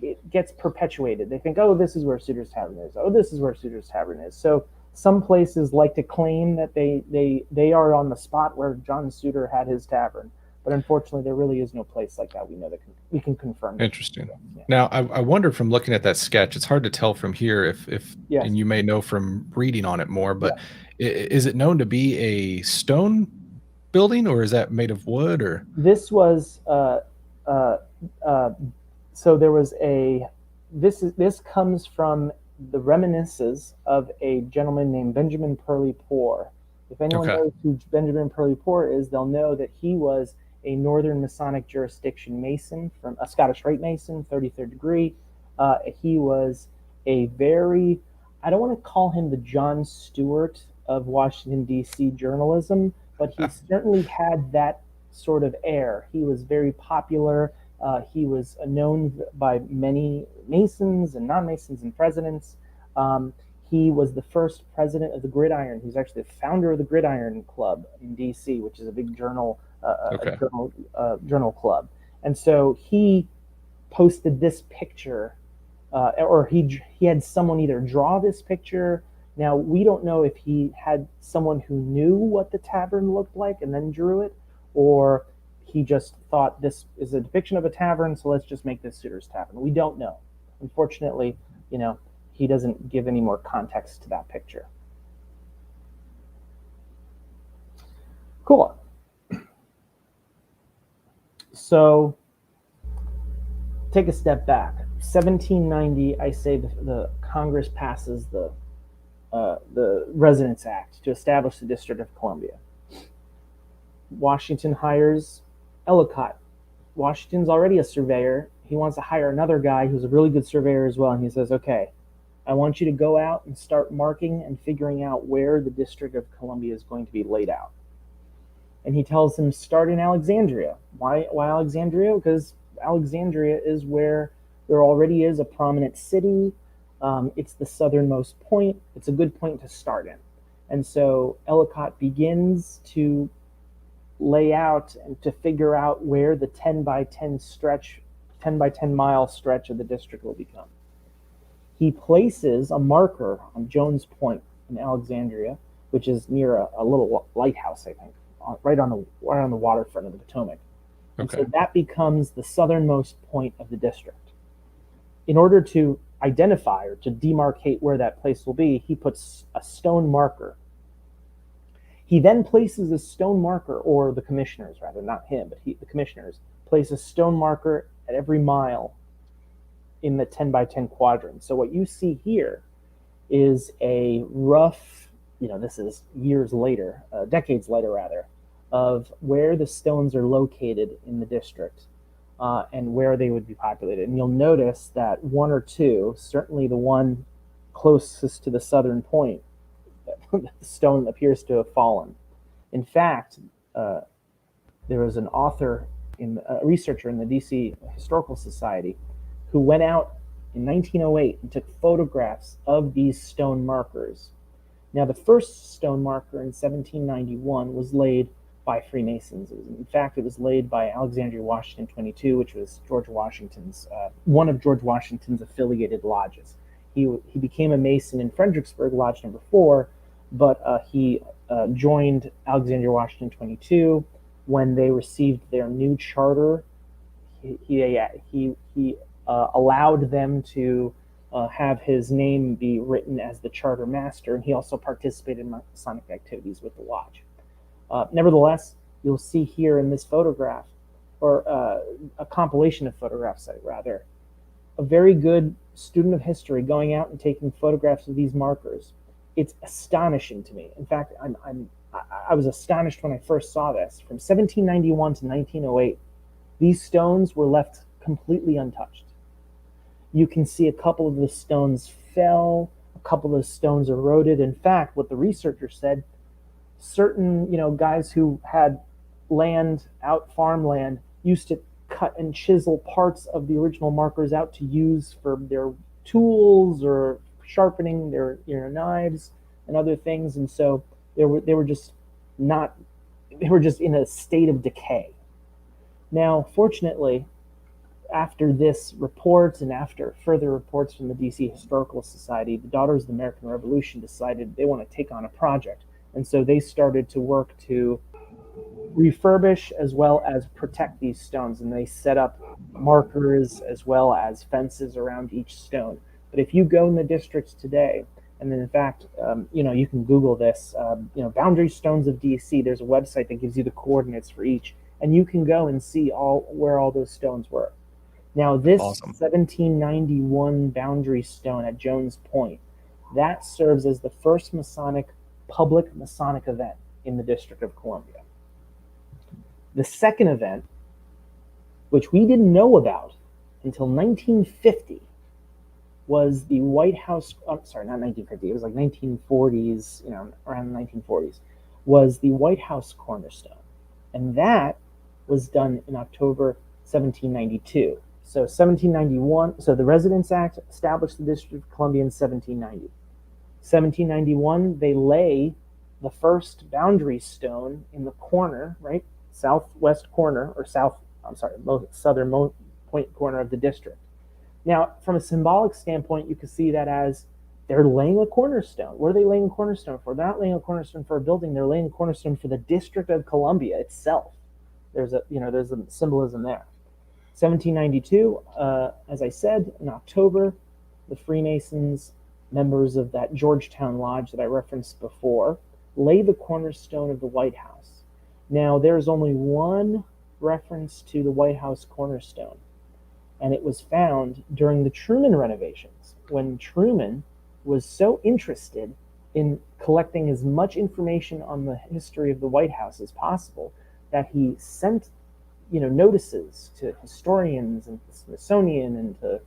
it gets perpetuated. They think, oh, this is where Suter's Tavern is. Oh, this is where Suter's Tavern is. So some places like to claim that they are on the spot where John Suter had his tavern. But unfortunately, there really is no place like that. We know that we can confirm. Interesting. Yeah. Now, I wonder from looking at that sketch, it's hard to tell from here if yes. And you may know from reading on it more, but is it known to be a stone building, or is that made of wood? Or this was so there was this comes from the reminiscences of a gentleman named Benjamin Perley Poore. If anyone knows who Benjamin Perley Poore is, they'll know that he was a Northern Masonic jurisdiction Mason, from a Scottish Rite Mason, 33rd degree. He was a very, I don't want to call him the Jon Stewart of Washington, D.C. journalism, but he certainly had that sort of air. He was very popular. He was known by many Masons and non-Masons and presidents. He was the first president of the Gridiron. He's actually the founder of the Gridiron Club in DC, which is a big journal, Okay. journal club. And so he posted this picture, or he had someone either draw this picture. Now, we don't know if he had someone who knew what the tavern looked like and then drew it, or he just thought this is a depiction of a tavern, so let's just make this Suitor's Tavern. We don't know. Unfortunately, he doesn't give any more context to that picture. Cool. So take a step back. 1790, I say the Congress passes the Residence Act to establish the District of Columbia. Washington hires Ellicott. Washington's already a surveyor. He wants to hire another guy who's a really good surveyor as well. And he says, okay, I want you to go out and start marking and figuring out where the District of Columbia is going to be laid out. And he tells him, start in Alexandria. Why Alexandria? Because Alexandria is where there already is a prominent city. It's the southernmost point. It's a good point to start in. And so Ellicott begins to lay out and to figure out where the 10 by 10 mile stretch of the district will become. He places a marker on Jones Point in Alexandria, which is near a little lighthouse, I think, right on the waterfront of the Potomac. And so that becomes the southernmost point of the district. In order to identify or to demarcate where that place will be, he puts a stone marker. He then places a stone marker, or the commissioners, rather, not him, but the commissioners, place a stone marker at every mile in the 10 by 10 quadrant. So what you see here is a rough, this is years later, decades later rather, of where the stones are located in the district and where they would be populated. And you'll notice that one or two, certainly the one closest to the southern point, the stone appears to have fallen. In fact, there was an author, a researcher in the DC Historical Society, who went out in 1908 and took photographs of these stone markers. Now, the first stone marker in 1791 was laid by Freemasons. In fact, it was laid by Alexandria Washington 22, which was one of George Washington's affiliated lodges. He became a Mason in Fredericksburg, Lodge number 4, but he joined Alexandria Washington 22 when they received their new charter. He allowed them to have his name be written as the charter master, and he also participated in Masonic activities with the lodge. Nevertheless, you'll see here in this photograph, or a compilation of photographs, rather, a very good student of history going out and taking photographs of these markers. It's astonishing to me. In fact, I was astonished when I first saw this. From 1791 to 1908, these stones were left completely untouched. You can see a couple of the stones fell, a couple of the stones eroded. In fact, what the researcher said, certain guys who had farmland, used to cut and chisel parts of the original markers out to use for their tools or sharpening their knives and other things. And so they were just in a state of decay. Now, fortunately, after this report and after further reports from the DC Historical Society, the Daughters of the American Revolution decided they want to take on a project. And so they started to work to refurbish as well as protect these stones. And they set up markers as well as fences around each stone. But if you go in the districts today, and in fact, you can Google this, boundary stones of DC, there's a website that gives you the coordinates for each, and you can go and see where all those stones were. Now, this awesome. 1791 boundary stone at Jones Point, that serves as the first public Masonic event in the District of Columbia. The second event, which we didn't know about until 1950, was the White House, not 1950, it was like 1940s, around the 1940s, was the White House Cornerstone. And that was done in October 1792. So the Residence Act established the District of Columbia in 1790. 1791, they lay the first boundary stone in the corner, right? Southwest corner, or southern point corner of the district. Now, from a symbolic standpoint, you can see that as they're laying a cornerstone. What are they laying a cornerstone for? They're not laying a cornerstone for a building. They're laying a cornerstone for the District of Columbia itself. There's a symbolism there. 1792, as I said, in October, the Freemasons, members of that Georgetown Lodge that I referenced before, lay the cornerstone of the White House. Now, there's only one reference to the White House cornerstone, and it was found during the Truman renovations, when Truman was so interested in collecting as much information on the history of the White House as possible that he sent notices to historians and the Smithsonian and to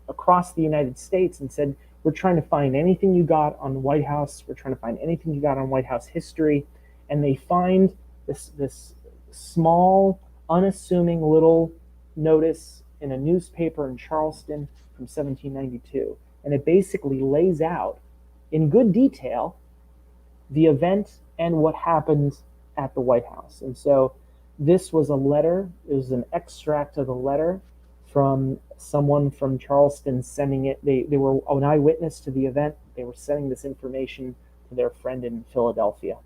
across the United States and said, we're trying to find anything you got on the White House. We're trying to find anything you got on White House history. And they find this small, unassuming little notice in a newspaper in Charleston from 1792. And it basically lays out in good detail the event and what happened at the White House. And so this was a letter. It was an extract of the letter from someone from Charleston sending it. They were an eyewitness to the event. They were sending this information to their friend in Philadelphia.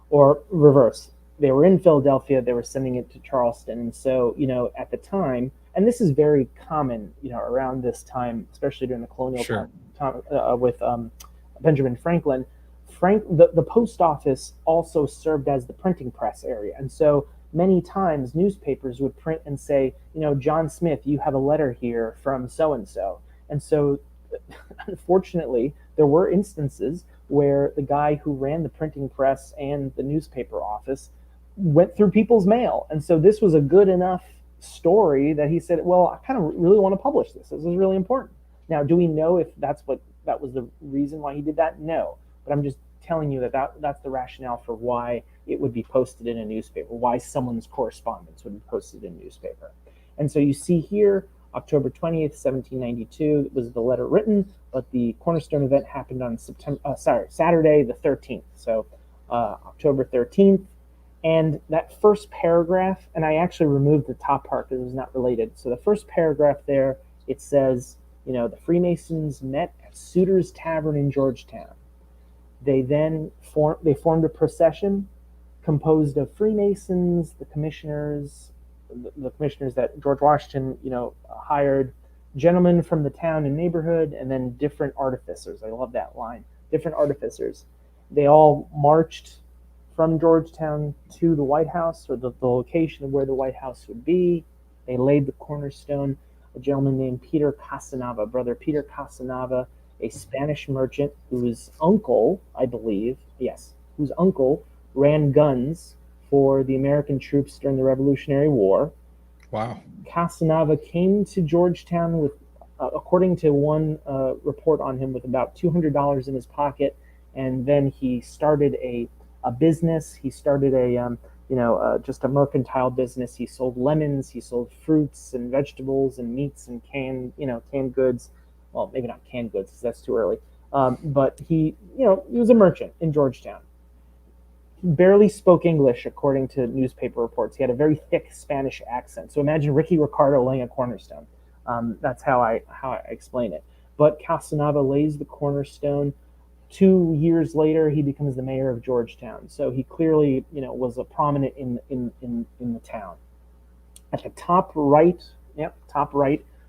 Or reverse. They were in Philadelphia. They were sending it to Charleston. And so, at the time, and this is very common, around this time, especially during the colonial time with Benjamin Franklin. The post office also served as the printing press area. And so many times newspapers would print and say, John Smith, you have a letter here from so-and-so. And so unfortunately, there were instances where the guy who ran the printing press and the newspaper office went through people's mail. And so this was a good enough story that he said, well, I kind of really want to publish this. This is really important. Now, do we know if that was the reason why he did that? No. But I'm just telling you that's the rationale for why it would be posted in a newspaper, why someone's correspondence would be posted in a newspaper. And so you see here, October 20th, 1792 was the letter written, but the Cornerstone event happened on Saturday the 13th. So October 13th. And that first paragraph, and I actually removed the top part because it was not related. So the first paragraph there, it says, the Freemasons met at Suter's Tavern in Georgetown. They then formed a procession composed of Freemasons, the commissioners that George Washington, hired, gentlemen from the town and neighborhood, and then different artificers. I love that line. Different artificers. They all marched from Georgetown to the White House, or the location of where the White House would be. They laid the cornerstone. A gentleman named Peter Casanova, Brother Peter Casanova, a Spanish merchant whose uncle, whose uncle ran guns for the American troops during the Revolutionary War. Wow. Casanova came to Georgetown with, according to one report on him, with about $200 in his pocket, and then he started a business. He started just a mercantile business. He sold lemons, he sold fruits and vegetables and meats and canned goods. Well, maybe not canned goods because that's too early. But he was a merchant in Georgetown. He barely spoke English, according to newspaper reports. He had a very thick Spanish accent. So imagine Ricky Ricardo laying a cornerstone. That's how I explain it. But Casanova lays the cornerstone. 2 years later, he becomes the mayor of Georgetown. So he clearly, was a prominent in the town. At the top right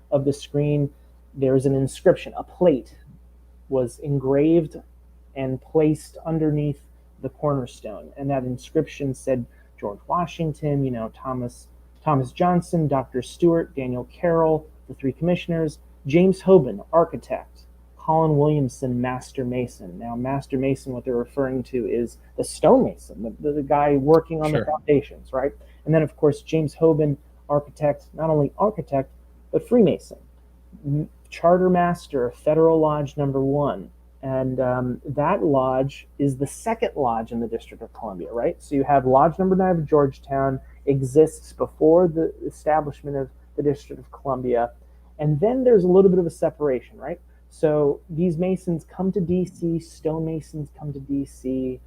of the screen, there's an inscription. A plate was engraved and placed underneath the cornerstone, and that inscription said George Washington, Thomas Johnson, Dr. Stewart, Daniel Carroll, the three commissioners, James Hoban, architect, Colin Williamson, master mason. Now, master mason, what they're referring to is the stonemason, the guy working on the foundations, right? And then, of course, James Hoban, architect, not only architect, but Freemason, charter master of Federal Lodge Number 1. And that lodge is the second lodge in the District of Columbia, right? So you have Lodge Number 9 of Georgetown exists before the establishment of the District of Columbia. And then there's a little bit of a separation, right? So these Masons come to DC, stonemasons come to DC,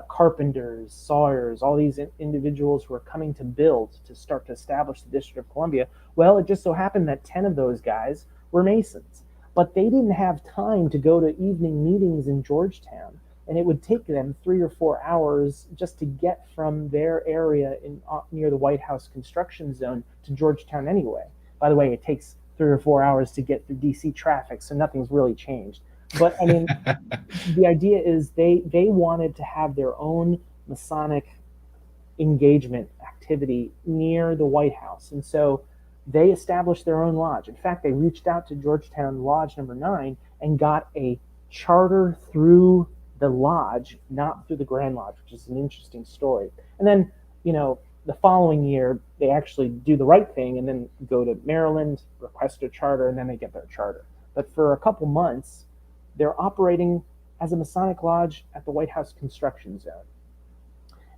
carpenters, sawyers, all these individuals who are coming to build to start to establish the District of Columbia. Well, it just so happened that 10 of those guys were Masons, but they didn't have time to go to evening meetings in Georgetown, and it would take them 3 or 4 hours just to get from their area near the White House construction zone to Georgetown anyway. By the way, it takes 3 or 4 hours to get through DC traffic, so nothing's really changed. But I mean, the idea is they wanted to have their own Masonic engagement activity near the White House, and so they established their own lodge. In fact, they reached out to Georgetown Lodge number 9 and got a charter through the lodge, not through the Grand Lodge, which is an interesting story. And then, the following year, they actually do the right thing and then go to Maryland, request a charter, and then they get their charter. But for a couple months, they're operating as a Masonic lodge at the White House construction zone.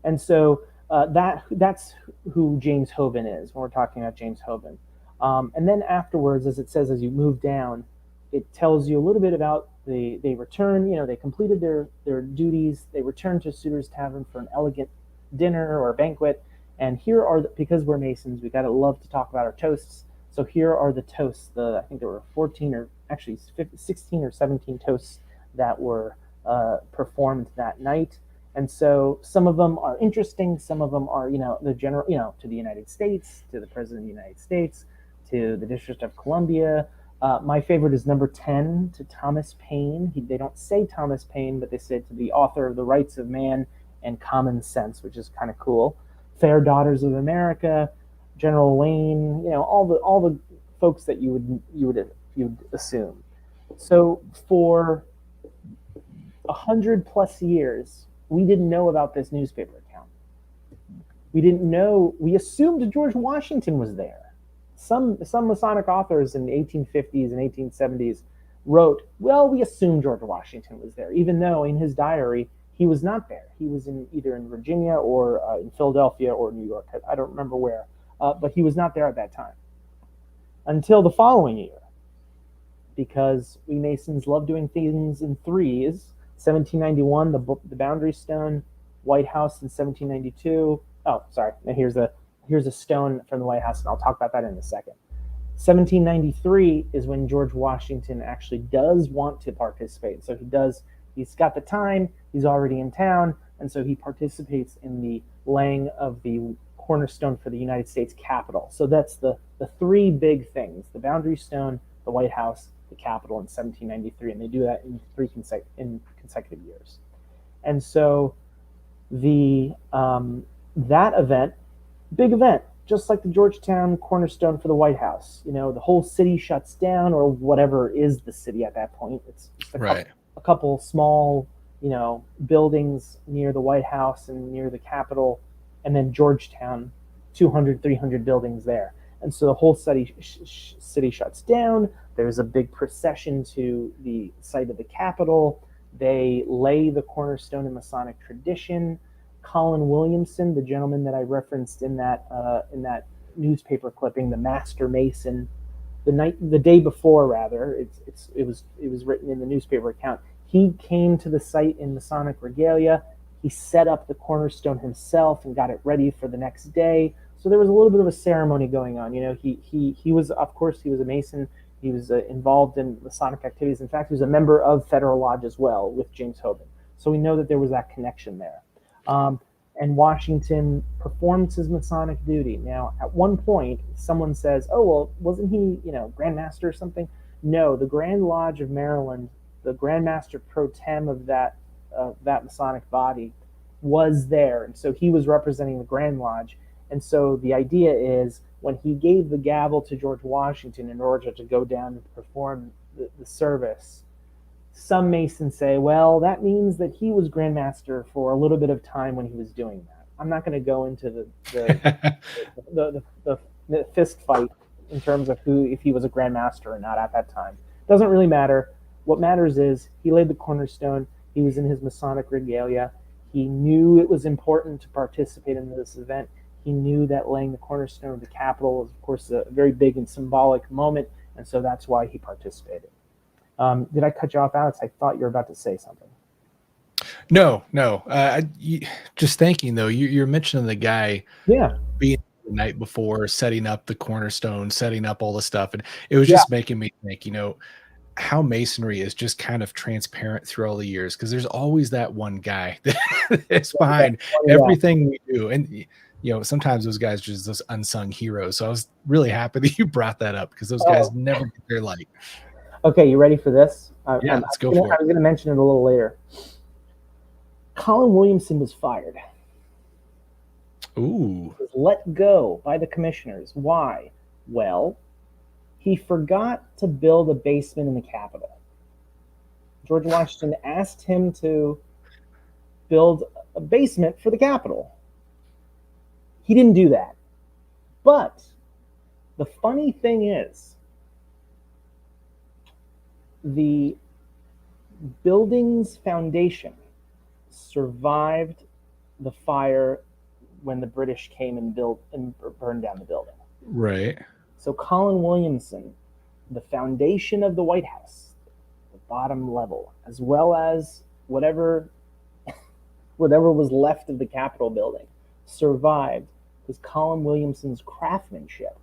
And so that's who James Hoban is when we're talking about James Hoban. And then afterwards, as it says, as you move down, it tells you a little bit about they return, they completed their duties. They returned to Suter's Tavern for an elegant dinner or a banquet. And here are, because we're Masons, we gotta love to talk about our toasts. So here are the toasts. I think there were 14 or actually 16 or 17 toasts that were performed that night. And so some of them are interesting. Some of them are, the general, to the United States, to the President of the United States, to the District of Columbia. My favorite is number 10, to Thomas Paine. They don't say Thomas Paine, but they say to the author of The Rights of Man and Common Sense, which is kind of cool. Fair Daughters of America, General Wayne, all the folks that you would assume. So for 100+ years, we didn't know about this newspaper account. We didn't know. We assumed George Washington was there. Some Masonic authors in the 1850s and 1870s wrote, well, we assumed George Washington was there, even though in his diary he was not there. He was either in Virginia or in Philadelphia or New York. I don't remember where, but he was not there at that time until the following year, because we Masons love doing things in threes. 1791, the Boundary Stone, White House in 1792. Oh, sorry. Now here's a stone from the White House, and I'll talk about that in a second. 1793 is when George Washington actually does want to participate. So he's got the time, he's already in town, and so he participates in the laying of the cornerstone for the United States Capitol. So that's the three big things: the Boundary Stone, the White House, the Capitol in 1793, and they do that in consecutive years. And so that event, big event, just like the Georgetown Cornerstone for the White House. The whole city shuts down, or whatever is the city at that point. It's just a couple small, buildings near the White House and near the Capitol, and then Georgetown, 200, 300 buildings there. And so the whole city shuts down. There's a big procession to the site of the Capitol. They lay the cornerstone in Masonic tradition. Colin Williamson, the gentleman that I referenced in that newspaper clipping, the Master Mason, the day before, rather, it was written in the newspaper account. He came to the site in Masonic regalia. He set up the cornerstone himself and got it ready for the next day. So there was a little bit of a ceremony going on. He was, of course, he was a Mason. He was involved in Masonic activities. In fact, he was a member of Federal Lodge as well with James Hoban. So we know that there was that connection there. And Washington performed his Masonic duty. Now, at one point, someone says, oh, well, wasn't he, Grand Master or something? No, the Grand Lodge of Maryland, the Grand Master pro tem of that Masonic body, was there. And so he was representing the Grand Lodge. And so the idea is, when he gave the gavel to George Washington in order to go down and perform the service, some Masons say, well, that means that he was Grand Master for a little bit of time when he was doing that. I'm not going to go into the fist fight in terms of if he was a Grand Master or not at that time. Doesn't really matter. What matters is he laid the cornerstone. He was in his Masonic regalia. He knew it was important to participate in this event. He knew that laying the cornerstone of the Capitol was, of course, a very big and symbolic moment, and so that's why he participated. Did I cut you off, Alex? I thought you were about to say something. No. Just thinking though, you're mentioning the guy being the night before, setting up the cornerstone, setting up all the stuff, and it was just making me think, how masonry is just kind of transparent through all the years, because there's always that one guy that is behind everything we do, and sometimes those guys are just those unsung heroes. So I was really happy that you brought that up, because those guys never get their light. Okay, you ready for this? Let's go for it. I was going to mention it a little later. Colin Williamson was fired. Ooh. He was let go by the commissioners. Why? Well, he forgot to build a basement in the Capitol. George Washington asked him to build a basement for the Capitol. He didn't do that. But the funny thing is, the building's foundation survived the fire when the British came and built and burned down the building. Right. So Colin Williamson, the foundation of the White House, the bottom level, as well as whatever was left of the Capitol building, survived because Colin Williamson's craftsmanship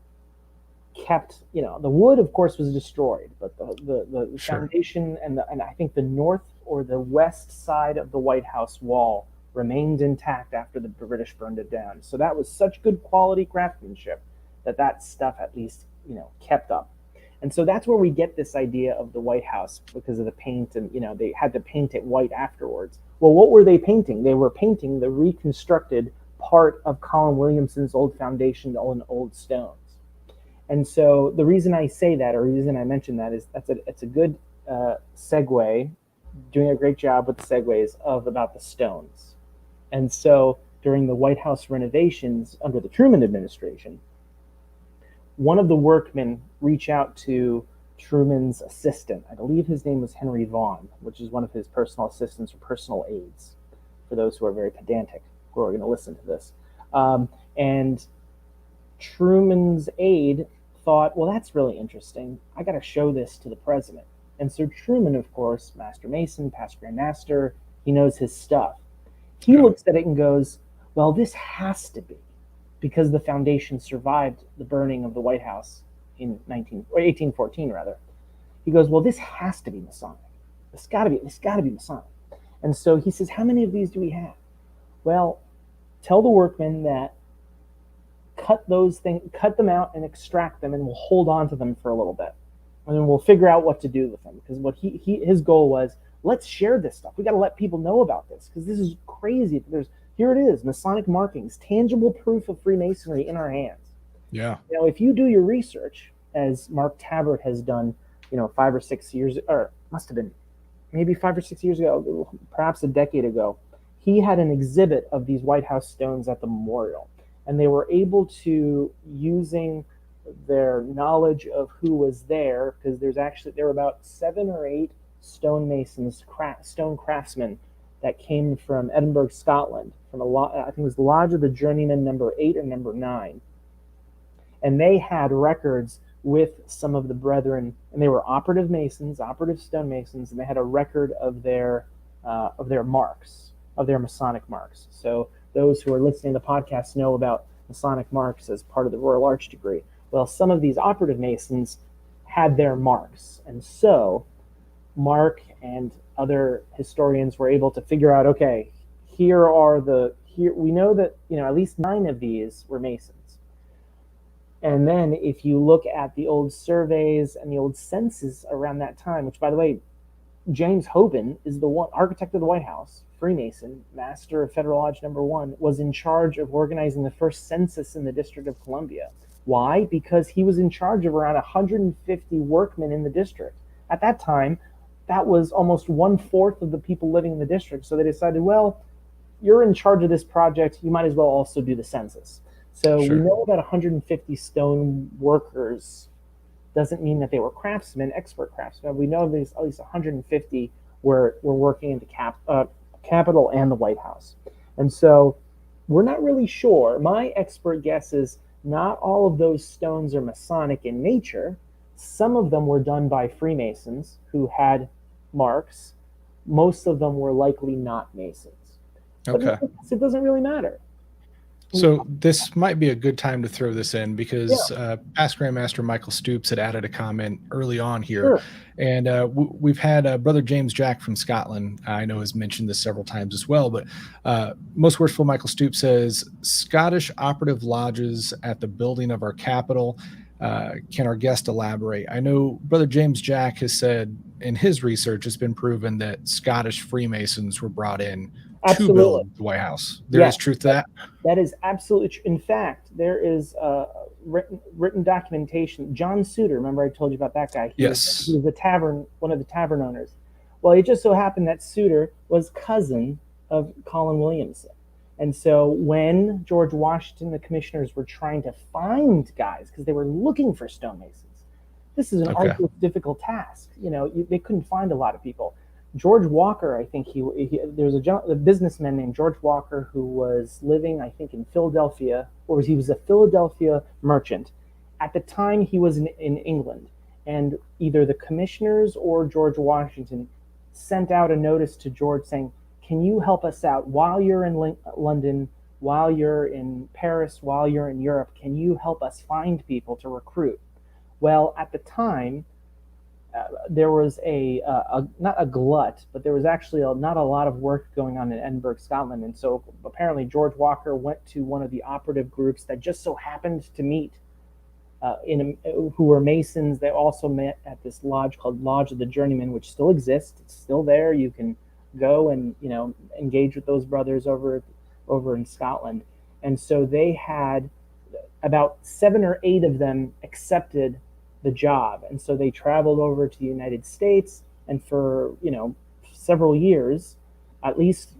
kept, the wood, of course, was destroyed, but the foundation and I think the north or the west side of the White House wall remained intact after the British burned it down. So that was such good quality craftsmanship that stuff at least, kept up. And so that's where we get this idea of the White House, because of the paint, and, they had to paint it white afterwards. Well, what were they painting? They were painting the reconstructed part of Colin Williamson's old foundation on old stones. And so the reason I say that, or the reason I mention that, is it's a good segue, doing a great job with the segues about the stones. And so during the White House renovations under the Truman administration, one of the workmen reached out to Truman's assistant. I believe his name was Henry Vaughan, which is one of his personal assistants or personal aides, for those who are very pedantic, who are going to listen to this. And Truman's aide thought, well, that's really interesting. I got to show this to the president. And so Truman, of course, Master Mason, past Grand Master, he knows his stuff. He looks at it and goes, well, this has to be, because the foundation survived the burning of the White House in 1814, rather. He goes, well, this has to be Masonic. It's got to be Masonic. And so he says, how many of these do we have? Well, tell the workmen that cut them out and extract them, and we'll hold on to them for a little bit, and then we'll figure out what to do with them. Because what his goal was, let's share this stuff. We got to let people know about this, because this is crazy. Here it is, Masonic markings, tangible proof of Freemasonry in our hands. Yeah. If you do your research, as Mark Tabbert has done, 5 or 6 years, or must have been maybe 5 or 6 years ago, perhaps a decade ago, he had an exhibit of these White House stones at the memorial. And they were able to, using their knowledge of who was there, because there were about 7 or 8 stonemasons, stone craftsmen that came from Edinburgh, Scotland, from I think it was the Lodge of the Journeyman number 8 or number 9. And they had records with some of the brethren, and they were operative masons, operative stonemasons, and they had a record of their marks, of their Masonic marks. So those who are listening to the podcast know about Masonic marks as part of the Royal Arch degree. Well, some of these operative masons had their marks. And so Mark and other historians were able to figure out, okay, we know that, at least 9 of these were masons. And then if you look at the old surveys and the old census around that time, which, by the way, James Hoban is the one architect of the White House, Freemason, master of Federal Lodge number 1, was in charge of organizing the first census in the District of Columbia. Why? Because he was in charge of around 150 workmen in the district. At that time, that was almost 1/4 of the people living in the district. So they decided, well, you're in charge of this project, you might as well also do the census. So we know about 150 stone workers. Doesn't mean that they were craftsmen, expert craftsmen. We know at least 150 were working in the Capitol and the White House. And so we're not really sure. My expert guess is not all of those stones are Masonic in nature, Some of them were done by Freemasons who had marks. Most of them were likely not Masons. But Okay. it doesn't really matter. So this might be a good time to throw this in because Yeah. past Grandmaster Michael Stoops had added a comment early on here, Sure. and we've had Brother James Jack from Scotland. I know has mentioned this several times as well, but most worshipful Michael Stoops says Scottish operative lodges at the building of our capital. Can our guest elaborate? I know Brother James Jack has said in his research it's been proven that Scottish Freemasons were brought in to Absolutely. build the White House. There is truth to that. That is absolutely true. In fact, there is written documentation. John Suter, remember I told you about that guy? He was the tavern, one of the tavern owners. Well, it just so happened that Suter was cousin of Colin Williamson. And so when George Washington, the commissioners were trying to find guys, because they were looking for stonemasons, this is an arduous, difficult task. They couldn't find a lot of people. George Walker, I think there was a businessman named George Walker who was living, I think, in Philadelphia, or he was a Philadelphia merchant. At the time, he was in England, and either the commissioners or George Washington sent out a notice to George saying, can you help us out while you're in London, while you're in Paris, while you're in Europe? Can you help us find people to recruit? Well, at the time, there was not a glut, but there was actually not a lot of work going on in Edinburgh, Scotland. And so apparently George Walker went to one of the operative groups that just so happened to meet who were Masons. They also met at this lodge called Lodge of the Journeymen, which still exists. It's still there. You can go and engage with those brothers over in Scotland. And so they had about 7 or 8 of them accepted the job, and so they traveled over to the United States, and for several years, at least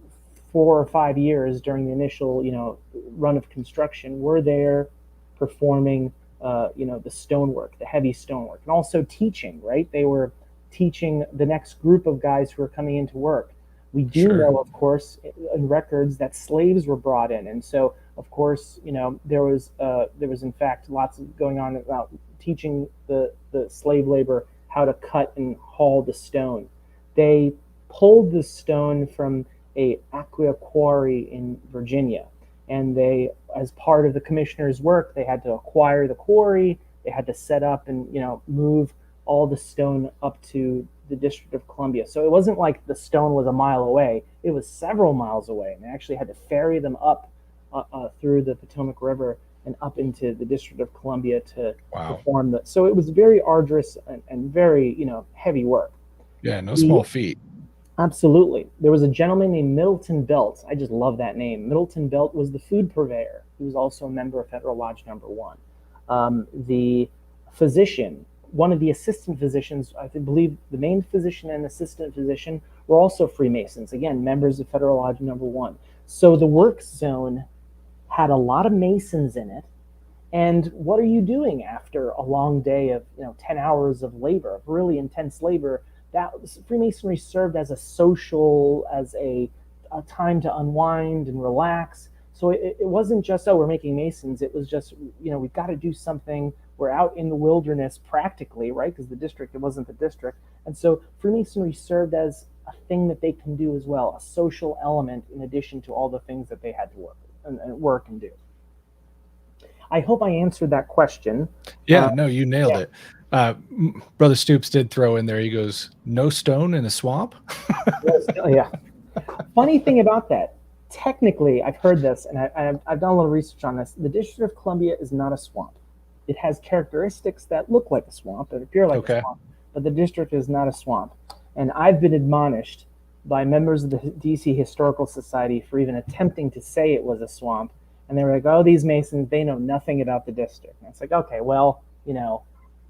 4 or 5 years during the initial run of construction, were there performing the stonework, the heavy stonework, and also teaching. Right, they were teaching the next group of guys who were coming into work. We do know, of course, in records that slaves were brought in, and so of course there was in fact lots of going on about teaching the slave labor how to cut and haul the stone. They pulled the stone from a Aquia quarry in Virginia, and they, as part of the commissioner's work, they had to acquire the quarry. They had to set up and move all the stone up to the District of Columbia. So it wasn't like the stone was a mile away; it was several miles away, and they actually had to ferry them up through the Potomac River and up into the District of Columbia to perform that. So it was very arduous and very, heavy work. Yeah, no small feat. Absolutely. There was a gentleman named Middleton Belt. I just love that name. Middleton Belt was the food purveyor. He was also a member of Federal Lodge Number 1. The physician, one of the assistant physicians, I believe the main physician and assistant physician were also Freemasons, again, members of Federal Lodge Number 1. So the work zone had a lot of Masons in it. And what are you doing after a long day of 10 hours of labor, of really intense labor? That Freemasonry served as a social, as a time to unwind and relax. So it wasn't just, we're making Masons. It was just, we've got to do something. We're out in the wilderness practically, right? Because it wasn't the district. And so Freemasonry served as a thing that they can do as well, a social element in addition to all the things that they had to work and do. I hope I answered that question. Yeah, no, you nailed it. Brother Stoops did throw in there. He goes, no stone in a swamp? Yeah. Funny thing about that, technically, I've heard this, and I've done a little research on this. The District of Columbia is not a swamp. It has characteristics that look like a swamp, that appear like a swamp, but the district is not a swamp. And I've been admonished by members of the DC Historical Society for even attempting to say it was a swamp. And they were like, these Masons, they know nothing about the district. And it's like, okay, well,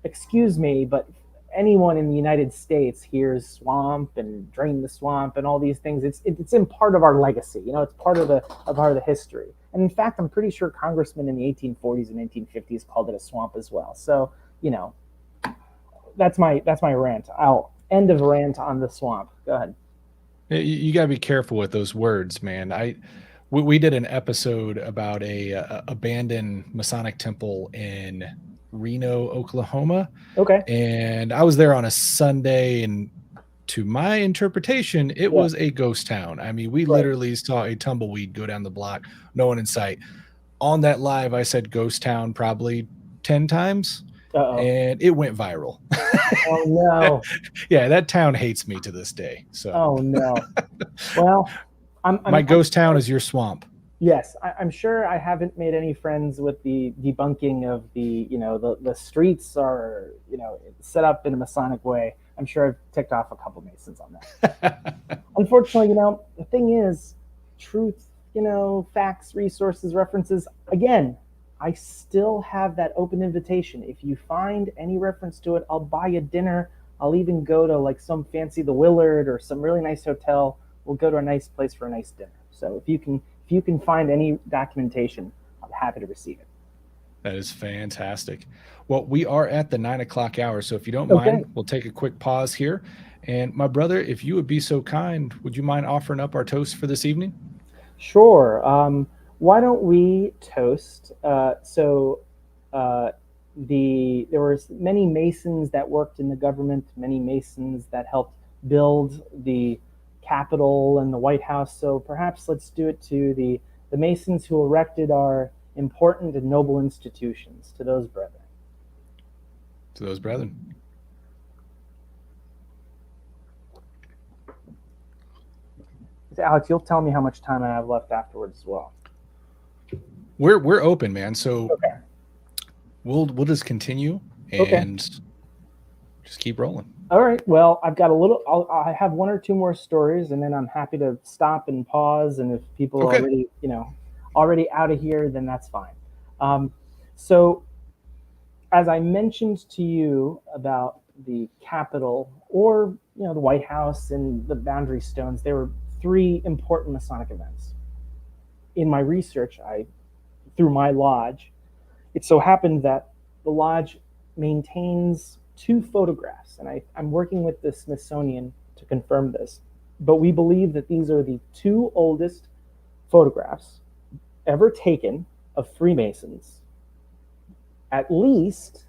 excuse me, but anyone in the United States hears swamp and drain the swamp and all these things. It's in part of our legacy. It's part of the history. And in fact, I'm pretty sure congressmen in the 1840s and 1850s called it a swamp as well. So, that's my rant. I'll end of rant on the swamp. Go ahead. You got to be careful with those words, man. We did an episode about a abandoned Masonic temple in Reno, Oklahoma. Okay. And I was there on a Sunday, and to my interpretation, it was a ghost town. I mean, we literally saw a tumbleweed go down the block, no one in sight. On that live, I said ghost town probably 10 times, and it went viral. Oh, no. Yeah, that town hates me to this day. So, oh, no. Well, my ghost town is your swamp. Yes, I'm sure I haven't made any friends with the debunking of the streets are, set up in a Masonic way. I'm sure I've ticked off a couple Masons on that. Unfortunately, the thing is, truth, facts, resources, references, again, I still have that open invitation. If you find any reference to it, I'll buy you dinner. I'll even go to like some fancy the Willard or some really nice hotel. We'll go to a nice place for a nice dinner. So if you can find any documentation, I'm happy to receive it. That is fantastic. Well, we are at the 9 o'clock hour, so if you don't mind, we'll take a quick pause here. And my brother, if you would be so kind, would you mind offering up our toast for this evening? Sure. Why don't we toast? There was many Masons that worked in the government, many Masons that helped build the Capitol and the White House. So perhaps let's do it to the Masons who erected our important and noble institutions, to those brethren. To those brethren. Alex, you'll tell me how much time I have left afterwards as well. We're open, man. So we'll just continue and just keep rolling. All right. Well, I've got I have one or two more stories, and then I'm happy to stop and pause. And if people are already out of here, then that's fine. So as I mentioned to you about the Capitol or, the White House and the boundary stones, there were three important Masonic events. In my research, through my lodge, it so happened that the lodge maintains two photographs, and I'm working with the Smithsonian to confirm this, but we believe that these are the two oldest photographs ever taken of Freemasons, at least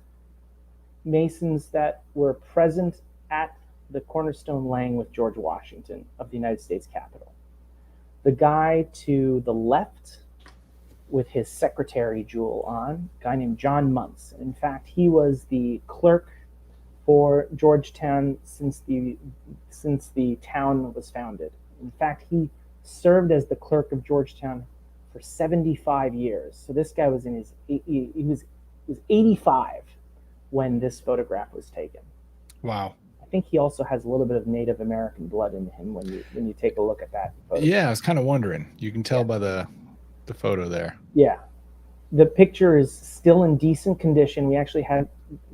Masons that were present at the Cornerstone laying with George Washington of the United States Capitol. The guy to the left with his secretary jewel on, a guy named John Muntz. In fact, he was the clerk for Georgetown since the town was founded. In fact, he served as the clerk of Georgetown for 75 years. So this guy was he was 85 when this photograph was taken. Wow. I think he also has a little bit of Native American blood in him when you take a look at that photo. Yeah, I was kind of wondering. You can tell by the photo there. Yeah. The picture is still in decent condition. We actually had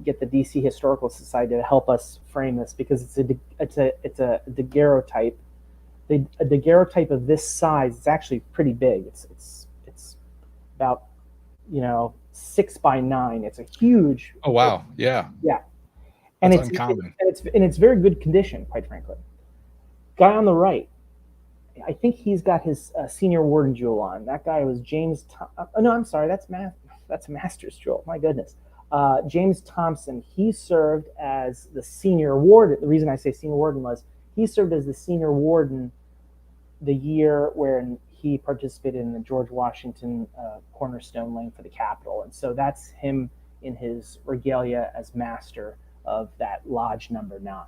get the DC Historical Society to help us frame this because it's a daguerreotype. A daguerreotype of this size is actually pretty big. It's about 6 by 9. It's a huge. Oh wow! Yeah. Yeah. And it's uncommon. It's very good condition, quite frankly. Guy on the right, I think he's got his senior warden jewel on. That guy was James. No, I'm sorry. That's a master's jewel. My goodness. James Thompson. He served as the senior warden. The reason I say senior warden was he served as the senior warden the year when he participated in the George Washington Cornerstone laying for the Capitol, and so that's him in his regalia as master of that lodge number 9.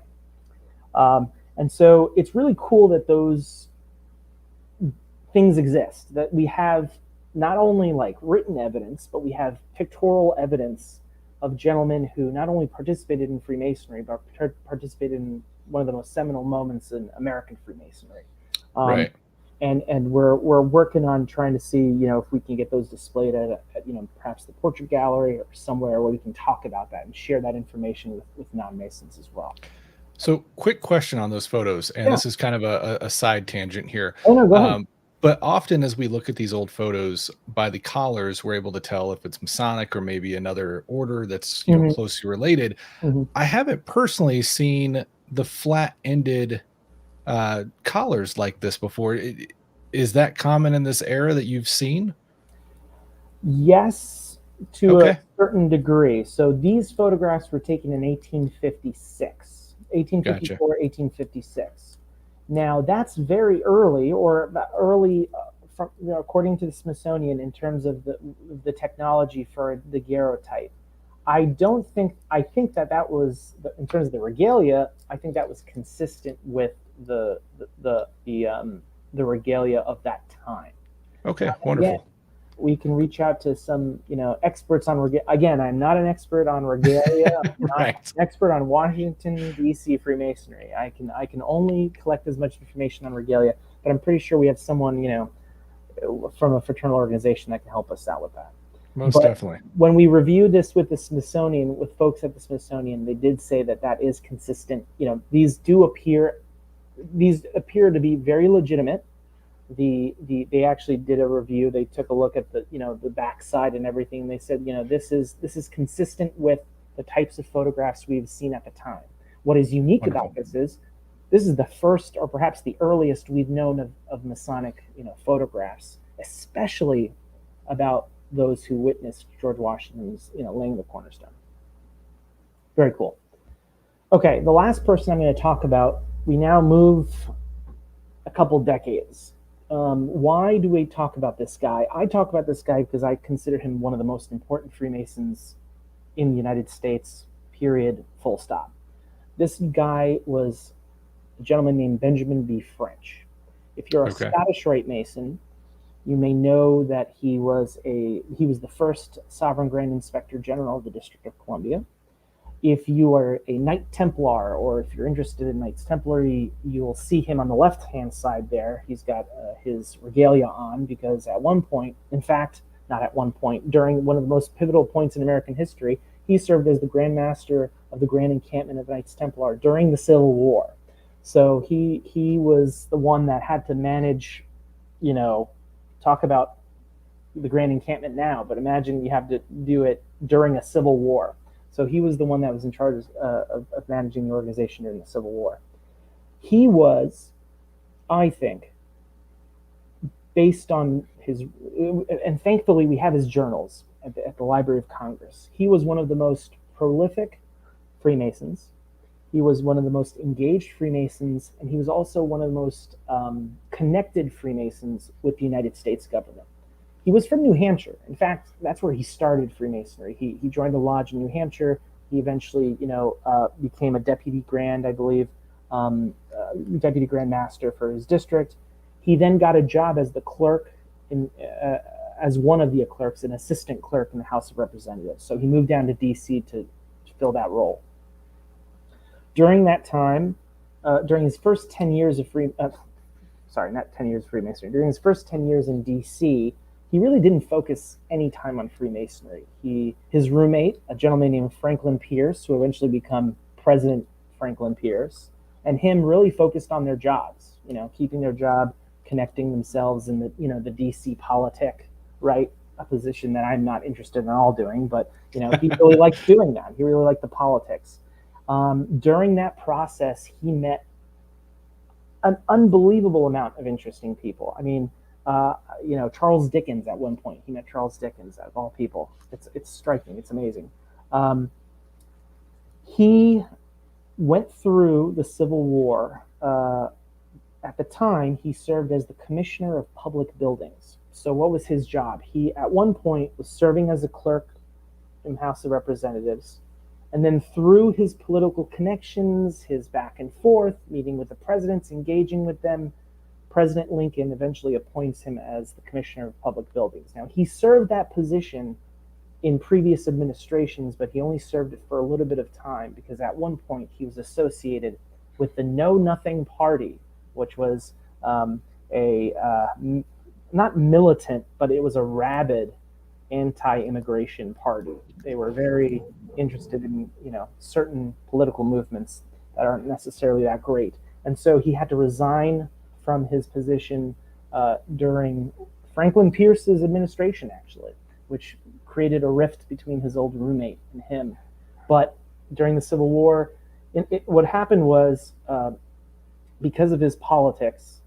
And so it's really cool that those things exist, that we have not only like written evidence, but we have pictorial evidence of gentlemen who not only participated in Freemasonry, but participated in one of the most seminal moments in American Freemasonry. Right. And we're working on trying to see, if we can get those displayed at perhaps the portrait gallery or somewhere where we can talk about that and share that information with non-Masons as well. So quick question on those photos, and this is kind of a side tangent here. Oh, no, go ahead. But often as we look at these old photos, by the collars, we're able to tell if it's Masonic or maybe another order that's closely related. Mm-hmm. I haven't personally seen the flat-ended collars like this before. Is that common in this era that you've seen? Yes, to a Okay. certain degree. So these photographs were taken in 1856, Gotcha. 1854, 1856. Now that's very early, or early, from, according to the Smithsonian, in terms of the technology for the daguerreotype. I don't think, I think that that was, in terms of the regalia, I think that was consistent with the regalia of that time. Okay. Again, Wonderful. we can reach out to some, experts on regalia. Again, I'm not an expert on regalia. I'm not Right. an expert on Washington DC Freemasonry. I can only collect as much information on regalia, but I'm pretty sure we have someone, from a fraternal organization that can help us out with that. Most But definitely. when we reviewed this with the Smithsonian, with folks at the Smithsonian, they did say that that is consistent. These appear to be very legitimate. They actually did a review. They took a look at the backside and everything. And they said, this is consistent with the types of photographs we've seen at the time. What is unique Wonderful. about this is the first, or perhaps the earliest, we've known of Masonic photographs, especially about those who witnessed George Washington's laying the cornerstone. Very cool. Okay, the last person I'm going to talk about, we now move a couple decades. Why do we talk about this guy? I talk about this guy because I consider him one of the most important Freemasons in the United States, period, full stop. This guy was a gentleman named Benjamin B. French. If you're a Scottish Rite Mason, you may know that he was the first Sovereign Grand Inspector General of the District of Columbia. If you are a Knight Templar, or if you're interested in Knights Templar, you'll see him on the left-hand side there. He's got his regalia on, because at one point, in fact, not at one point, during one of the most pivotal points in American history, he served as the Grand Master of the Grand Encampment of Knights Templar during the Civil War. So he was the one that had to manage, talk about the Grand Encampment now, but imagine you have to do it during a Civil War. So he was the one that was in charge of managing the organization during the Civil War. He was, I think, based on his, and thankfully we have his journals at the Library of Congress. He was one of the most prolific Freemasons. He was one of the most engaged Freemasons, and he was also one of the most connected Freemasons with the United States government. He was from New Hampshire. In fact, that's where he started Freemasonry. He joined a lodge in New Hampshire. He eventually, became a deputy grand, I believe, deputy grand master for his district. He then got a job as the clerk, as one of the clerks, an assistant clerk in the House of Representatives. So he moved down to D.C. to fill that role. During that time, during his first 10 years of Freemasonry, during his first 10 years in D.C., he really didn't focus any time on Freemasonry. His roommate, a gentleman named Franklin Pierce, who eventually became President Franklin Pierce, and him really focused on their jobs, keeping their job, connecting themselves in the DC politic, right? A position that I'm not interested in all doing, but, he really liked doing that. He really liked the politics. During that process, he met an unbelievable amount of interesting people. I mean, Charles Dickens at one point. He met Charles Dickens, of all people. It's striking. It's amazing. He went through the Civil War. At the time, he served as the Commissioner of Public Buildings. So what was his job? He, at one point, was serving as a clerk in the House of Representatives. And then through his political connections, his back and forth, meeting with the presidents, engaging with them, President Lincoln eventually appoints him as the Commissioner of Public Buildings. Now, he served that position in previous administrations, but he only served it for a little bit of time, because at one point he was associated with the Know Nothing Party, which was not militant, but it was a rabid anti-immigration party. They were very interested in certain political movements that aren't necessarily that great, and so he had to resign from his position during Franklin Pierce's administration, actually, which created a rift between his old roommate and him. But during the Civil War, what happened was, because of his politics,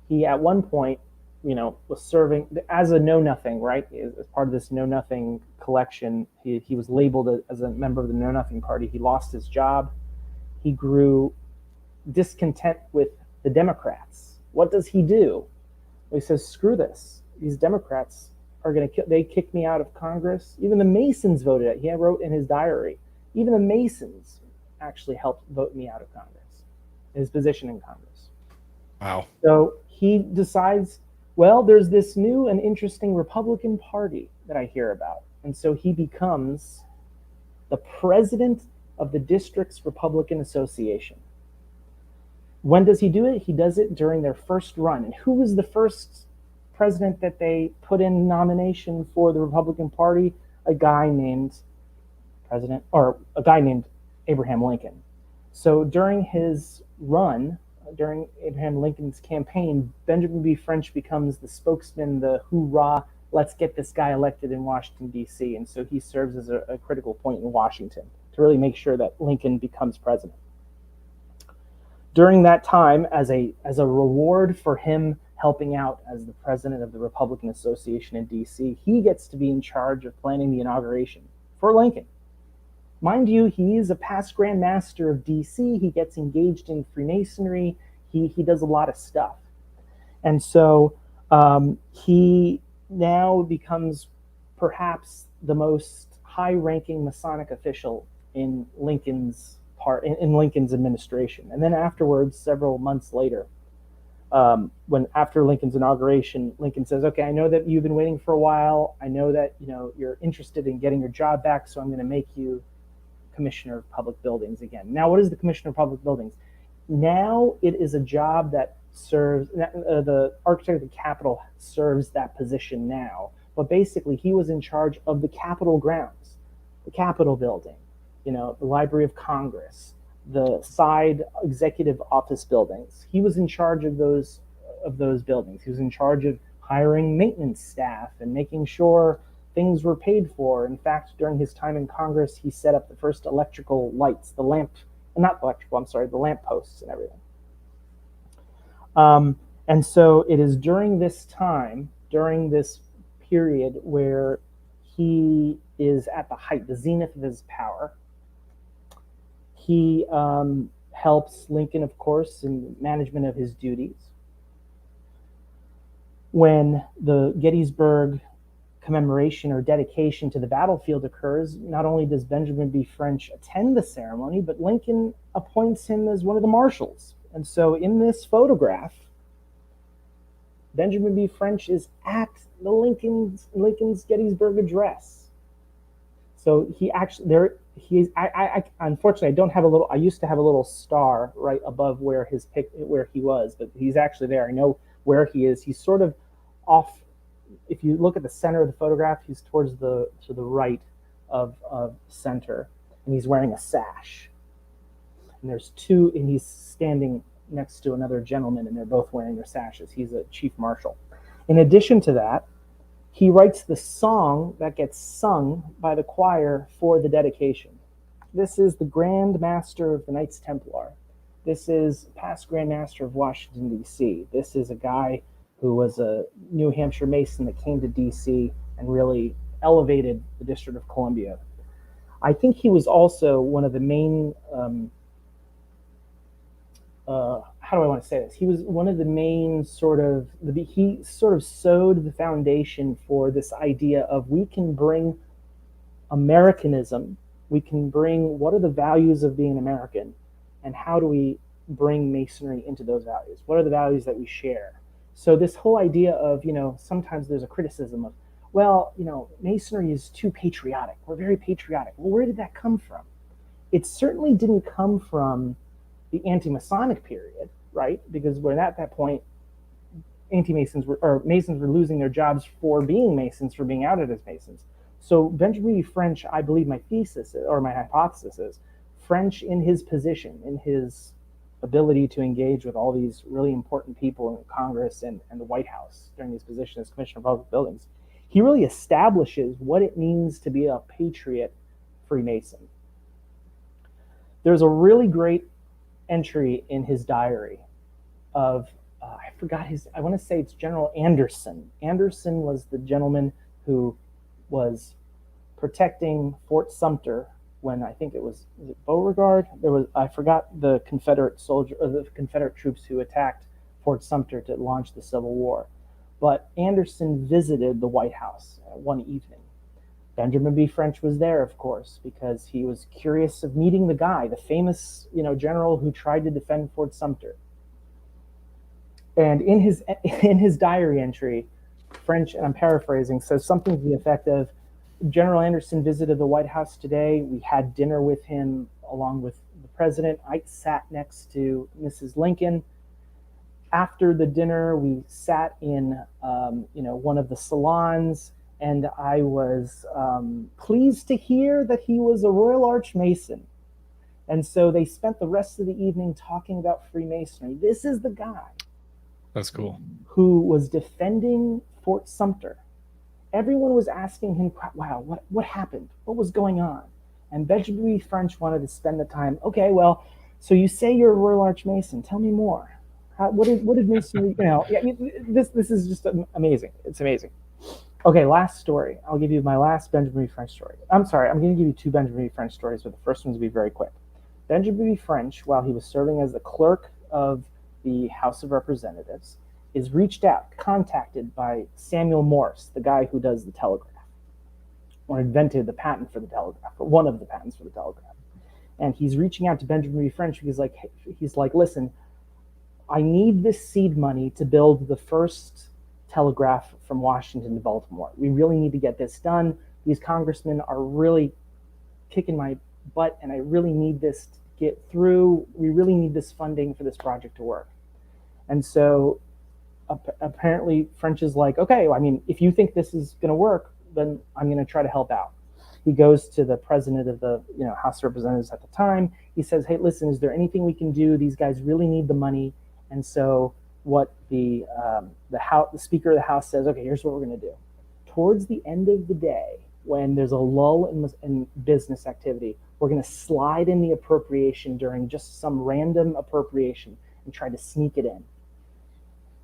he at one point was serving as a know-nothing, right? As part of this know-nothing collection, he was labeled as a member of the know-nothing party. He lost his job. He grew discontent with the Democrats. What does he do? He says, screw this. These Democrats are going to kill. They kicked me out of Congress. Even the Masons voted it. He wrote in his diary, even the Masons actually helped vote me out of Congress, his position in Congress. Wow. So he decides, well, there's this new and interesting Republican Party that I hear about. And so he becomes the president of the district's Republican Association. When does he do it? He does it during their first run. And who was the first president that they put in nomination for the Republican Party? A guy named Abraham Lincoln. So during his run, during Abraham Lincoln's campaign, Benjamin B. French becomes the spokesman, the hoorah, let's get this guy elected in Washington, D.C. And so he serves as a critical point in Washington to really make sure that Lincoln becomes president. During that time, as a reward for him helping out as the president of the Republican Association in D.C., he gets to be in charge of planning the inauguration for Lincoln. Mind you, he is a past Grand Master of D.C. He gets engaged in Freemasonry. He does a lot of stuff. And so he now becomes perhaps the most high-ranking Masonic official in Lincoln's administration. And then afterwards, several months later, after Lincoln's inauguration, Lincoln says, okay, I know that you've been waiting for a while. I know that you're interested in getting your job back, so I'm going to make you Commissioner of Public Buildings again. Now, what is the Commissioner of Public Buildings? Now it is a job that serves, the architect of the Capitol serves that position now. But basically, he was in charge of the Capitol grounds, the Capitol building, the Library of Congress, the side executive office buildings. He was in charge of those buildings. He was in charge of hiring maintenance staff and making sure things were paid for. In fact, during his time in Congress, he set up the first electrical lights, the lamp posts and everything. And so it is during this time, during this period where he is at the height, the zenith of his power. He helps Lincoln, of course, in management of his duties. When the Gettysburg commemoration or dedication to the battlefield occurs, not only does Benjamin B. French attend the ceremony, but Lincoln appoints him as one of the marshals. And so in this photograph, Benjamin B. French is at the Lincoln's Gettysburg Address. So unfortunately, I don't have I used to have a little star right above where he was, but he's actually there. I know where he is. He's sort of off. If you look at the center of the photograph, he's to the right of center, and he's wearing a sash. And and he's standing next to another gentleman, and they're both wearing their sashes. He's a chief marshal. In addition to that, he writes the song that gets sung by the choir for the dedication. This is the Grand Master of the Knights Templar. This is past Grand Master of Washington, D.C. This is a guy who was a New Hampshire Mason that came to D.C. and really elevated the District of Columbia. I think he was also one of the main, how do I want to say this? He was one of the main he sort of sowed the foundation for this idea of we can bring Americanism, we can bring what are the values of being American, and how do we bring Masonry into those values? What are the values that we share? So this whole idea of, sometimes there's a criticism of, well, Masonry is too patriotic. We're very patriotic. Well, where did that come from? It certainly didn't come from the anti-Masonic period, right? Because when at that point, Masons were losing their jobs for being Masons, for being outed as Masons. So Benjamin B. French, I believe my hypothesis is, French in his position, in his ability to engage with all these really important people in Congress and the White House during his position as Commissioner of Public Buildings, he really establishes what it means to be a patriot Freemason. There's a really great entry in his diary of I forgot I want to say it's General Anderson. Anderson was the gentleman who was protecting Fort Sumter when I think was it Beauregard? I forgot the Confederate soldier or the Confederate troops who attacked Fort Sumter to launch the Civil War. But Anderson visited the White House one evening. Benjamin B. French was there, of course, because he was curious of meeting the guy, the famous, general who tried to defend Fort Sumter. And in his diary entry, French, and I'm paraphrasing, says something to the effect of, General Anderson visited the White House today. We had dinner with him along with the president. I sat next to Mrs. Lincoln. After the dinner, we sat in, one of the salons, and I was pleased to hear that he was a Royal Arch Mason. And so they spent the rest of the evening talking about Freemasonry. This is the guy. That's cool. Who was defending Fort Sumter. Everyone was asking him, wow, what happened? What was going on? And Benjamin B. French wanted to spend the time, okay, well, so you say you're a Royal Arch Mason. Tell me more. What did Masonry, this is just amazing. It's amazing. Okay, last story. I'll give you my last Benjamin B. French story. I'm sorry, I'm going to give you two Benjamin B. French stories, but the first one's going to be very quick. Benjamin B. French, while he was serving as the clerk of the House of Representatives, is contacted by Samuel Morse, the guy who does the telegraph, or invented the patent for the telegraph, or one of the patents for the telegraph. And he's reaching out to Benjamin B. French because he's like, listen, I need this seed money to build the first telegraph from Washington to Baltimore. We really need to get this done. These congressmen are really kicking my butt, and I really need this to get through. We really need this funding for this project to work. And so apparently French is like, okay, well, I mean, if you think this is going to work, then I'm going to try to help out. He goes to the president of the House of Representatives at the time. He says, hey, listen, is there anything we can do? These guys really need the money. And so what the Speaker of the House says, okay, here's what we're going to do. Towards the end of the day, when there's a lull in business activity, we're going to slide in the appropriation during just some random appropriation and try to sneak it in.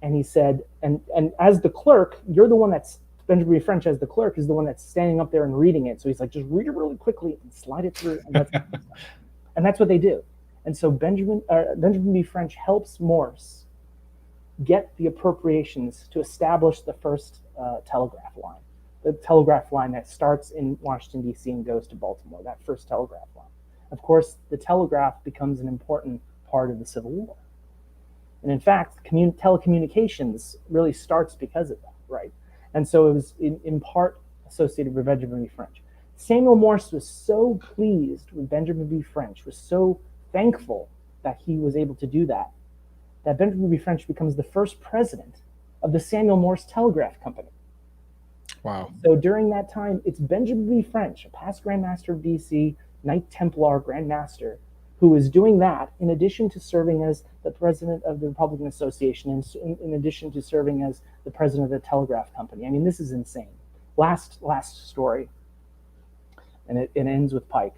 And he said, and as the clerk, you're the one that's, Benjamin B. French as the clerk is the one that's standing up there and reading it. So he's like, just read it really quickly and slide it through. And that's what they do. And so Benjamin B. French helps Morse get the appropriations to establish the first telegraph line. The telegraph line that starts in Washington, D.C. and goes to Baltimore, that first telegraph line. Of course, the telegraph becomes an important part of the Civil War. And in fact, telecommunications really starts because of that, right? And so it was in part associated with Benjamin B. French. Samuel Morse was so pleased with Benjamin B. French, was so thankful that he was able to do that, that Benjamin B. French becomes the first president of the Samuel Morse Telegraph Company. Wow. So during that time, it's Benjamin B. French, a past Grand Master of DC, Knight Templar Grand Master, who is doing that in addition to serving as the president of the Republican Association and in addition to serving as the president of the Telegraph Company. I mean, this is insane. Last story, and it ends with Pike.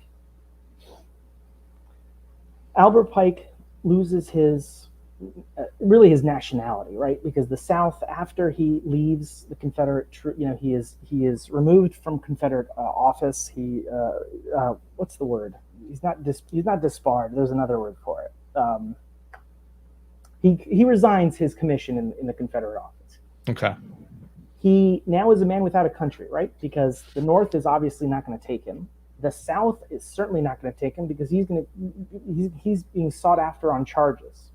Albert Pike loses his nationality, right? Because the South, after he leaves the Confederate, he is removed from Confederate office. What's the word? He's not disbarred. There's another word for it. He resigns his commission in the Confederate office. Okay. He now is a man without a country, right? Because the North is obviously not going to take him. The South is certainly not going to take him because he's being sought after on charges.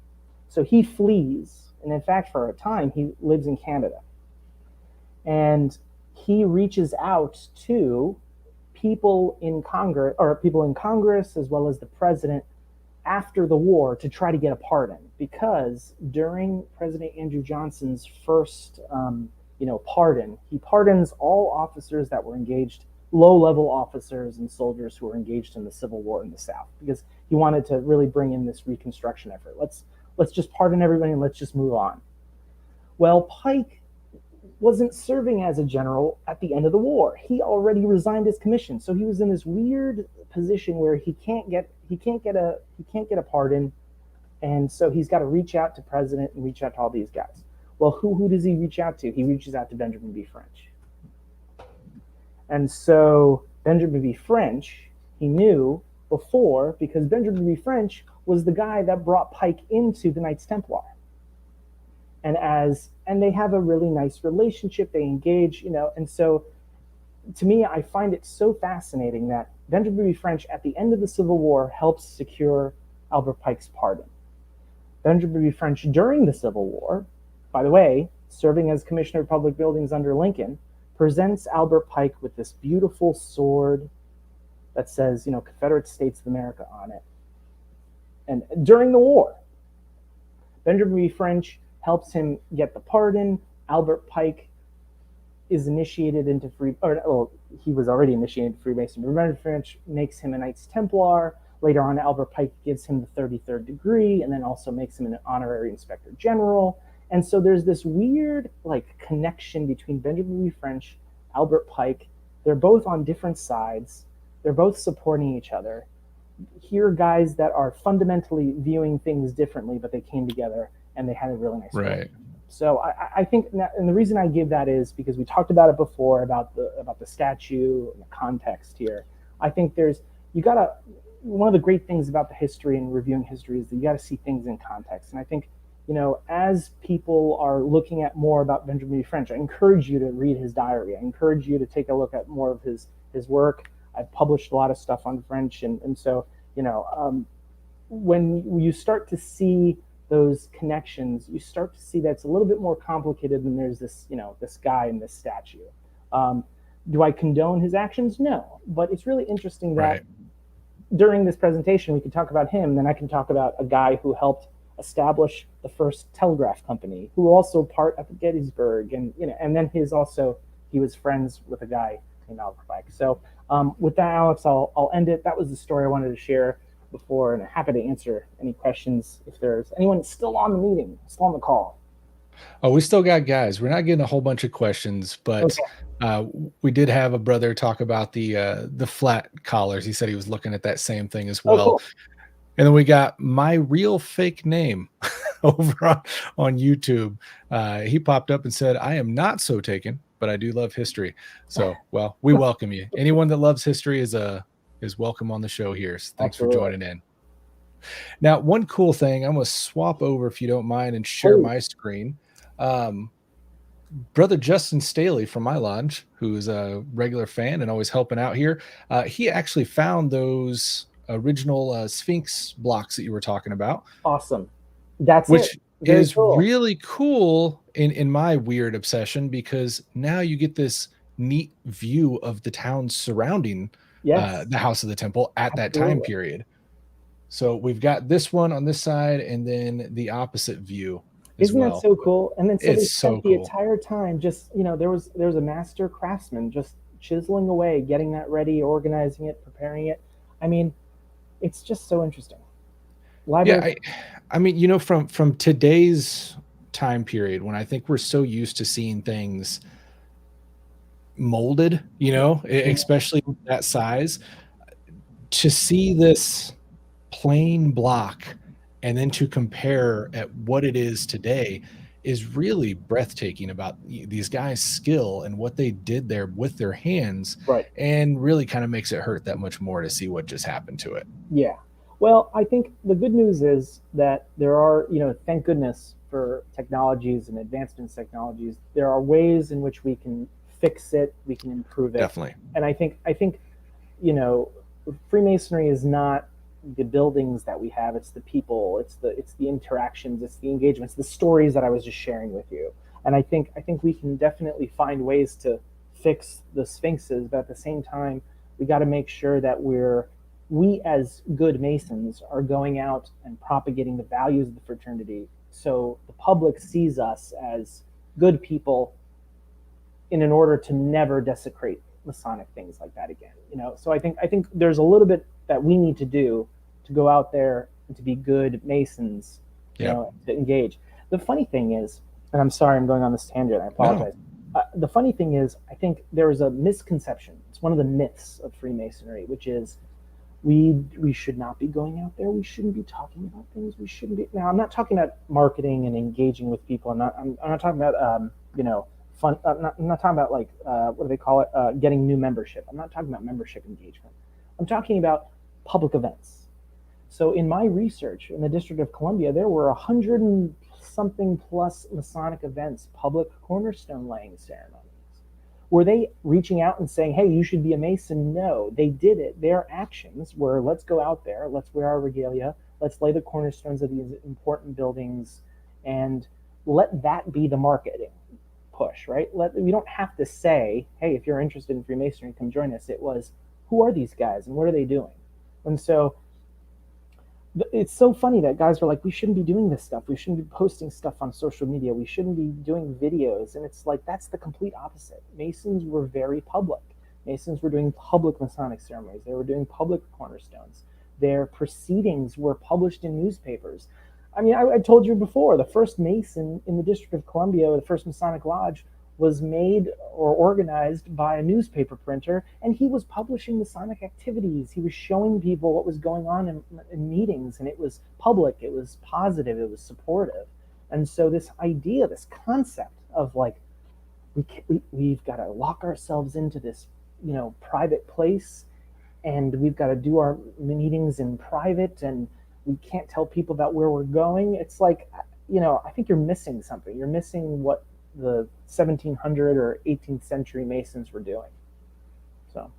So he flees, and in fact, for a time, he lives in Canada. And he reaches out to people in Congress, as well as the president after the war to try to get a pardon, because during President Andrew Johnson's first pardon, he pardons all officers that were engaged, low-level officers and soldiers who were engaged in the Civil War in the South, because he wanted to really bring in this Reconstruction effort. Let's just pardon everybody and let's just move on. Well, Pike wasn't serving as a general at the end of the war. He already resigned his commission, so he was in this weird position where he can't get a pardon, And so he's got to reach out to president and reach out to all these guys. Well, who does he reach out to? He reaches out to Benjamin B. French. And so Benjamin B. French, he knew before, because Benjamin B. French was the guy that brought Pike into the Knights Templar. And they have a really nice relationship. They engage, and so to me, I find it so fascinating that Benjamin B. French, at the end of the Civil War, helps secure Albert Pike's pardon. Benjamin B. French, during the Civil War, by the way, serving as Commissioner of Public Buildings under Lincoln, presents Albert Pike with this beautiful sword that says, Confederate States of America on it. And during the war, Benjamin B. French helps him get the pardon. Albert Pike is initiated into he was already initiated into Freemasonry. Benjamin French makes him a Knights Templar. Later on, Albert Pike gives him the 33rd degree and then also makes him an honorary inspector general. And so there's this weird connection between Benjamin B. French, Albert Pike. They're both on different sides. They're both supporting each other. Here are guys that are fundamentally viewing things differently, but they came together and they had a really nice right. So I think, and the reason I give that is because we talked about it before about the statue and the context here. I think one of the great things about the history and reviewing history is that you got to see things in context. And I think, as people are looking at more about Benjamin B. French, I encourage you to read his diary. I encourage you to take a look at more of his work. I've published a lot of stuff on French. And so, when you start to see those connections, you start to see that it's a little bit more complicated than there's this, this guy in this statue. Do I condone his actions? No. But it's really interesting that during this presentation, we can talk about him. Then I can talk about a guy who helped establish the first telegraph company, who also part at Gettysburg. And, and then he was friends with a guy named Albert Pike. So with that, Alex, I'll end it. That was the story I wanted to share before, and I'm happy to answer any questions if there's anyone still on the meeting, still on the call. Oh, we still got guys. We're not getting a whole bunch of questions, but we did have a brother talk about the flat collars. He said he was looking at that same thing as well. Cool. And then we got My Real Fake Name over on YouTube. He popped up and said, I am not so taken, but I do love history. So, well, we welcome you. Anyone that loves history is welcome on the show here. So thanks for joining in. Now, one cool thing, I'm going to swap over, if you don't mind, and share my screen. Brother Justin Staley from my lodge, who is a regular fan and always helping out here, he actually found those original Sphinx blocks that you were talking about. Awesome. Which is cool. Really cool in my weird obsession, because now you get this neat view of the town surrounding the House of the Temple at that time period. So we've got this one on this side and then the opposite view. Isn't that so cool? And then they spent the entire time just, there was a master craftsman just chiseling away, getting that ready, organizing it, preparing it. I mean, it's just so interesting. Yeah, I mean, from today's time period, when I think we're so used to seeing things molded, especially that size, to see this plain block and then to compare at what it is today is really breathtaking about these guys' skill and what they did there with their hands. Right. And really kind of makes it hurt that much more to see what just happened to it. Yeah. Well, I think the good news is that there are, thank goodness for technologies and advancements technologies, there are ways in which we can fix it, we can improve it. Definitely. And I think, Freemasonry is not the buildings that we have, it's the people, it's the interactions, it's the engagements, the stories that I was just sharing with you. And I think we can definitely find ways to fix the Sphinxes, but at the same time, we got to make sure that we as good Masons are going out and propagating the values of the fraternity, so the public sees us as good people in order to never desecrate Masonic things like that again. So I think there's a little bit that we need to do to go out there and to be good Masons, to engage. The funny thing is, and I'm sorry I'm going on this tangent, I apologize. No. The funny thing is, I think there is a misconception. It's one of the myths of Freemasonry, which is we should not be going out there. We shouldn't be talking about things. We shouldn't be. Now, I'm not talking about marketing and engaging with people. I'm not talking about fun. I'm not talking about like what do they call it? Getting new membership. I'm not talking about membership engagement. I'm talking about public events. So in my research in the District of Columbia, there were 100 and something plus Masonic events, public cornerstone laying ceremonies. Were they reaching out and saying, hey, you should be a Mason? No, they did it. Their actions were, let's go out there, let's wear our regalia, let's lay the cornerstones of these important buildings, and let that be the marketing push, right? We don't have to say, hey, if you're interested in Freemasonry, come join us. It was, who are these guys and what are they doing? And so it's so funny that guys are like, we shouldn't be doing this stuff. We shouldn't be posting stuff on social media. We shouldn't be doing videos. And it's like, that's the complete opposite. Masons were very public. Masons were doing public Masonic ceremonies. They were doing public cornerstones. Their proceedings were published in newspapers. I mean, I told you before, the first Mason in the District of Columbia, the first Masonic Lodge, was made or organized by a newspaper printer, and he was publishing Masonic activities. He was showing people what was going on in meetings, and it was public, it was positive, it was supportive. And so this idea, this concept of like, we've got to lock ourselves into this, private place, and we've got to do our meetings in private, and we can't tell people about where we're going. It's like, I think you're missing something. You're missing what the 1700 or 18th century Masons were doing. So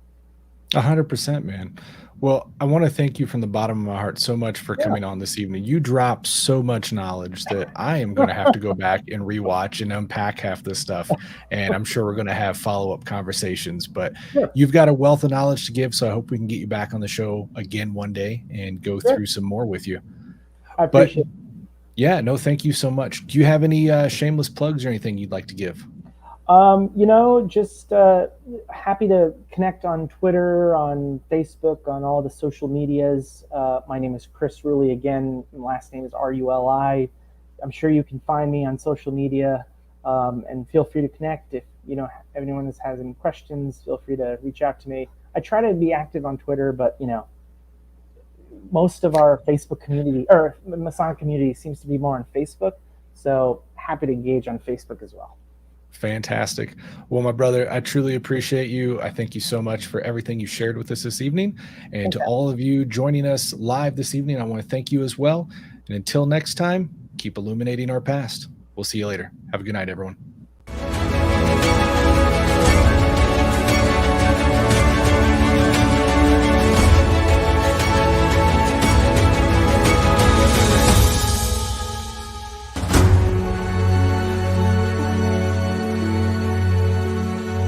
100%, man. Well, I want to thank you from the bottom of my heart so much for coming on this evening. You dropped so much knowledge that I am going to have to go back and rewatch and unpack half this stuff. And I'm sure we're going to have follow-up conversations, but you've got a wealth of knowledge to give. So I hope we can get you back on the show again one day and go through some more with you. I appreciate it. Yeah, no, thank you so much. Do you have any shameless plugs or anything you'd like to give? Just happy to connect on Twitter, on Facebook, on all the social medias. My name is Chris Ruli. Again, my last name is Ruli. I'm sure you can find me on social media, and feel free to connect. If anyone has any questions, feel free to reach out to me. I try to be active on Twitter, but most of our Facebook community or Masonic community seems to be more on Facebook. So happy to engage on Facebook as well. Fantastic. Well, my brother, I truly appreciate you. I thank you so much for everything you shared with us this evening. And to all of you joining us live this evening, I want to thank you as well. And until next time, keep illuminating our past. We'll see you later. Have a good night, everyone.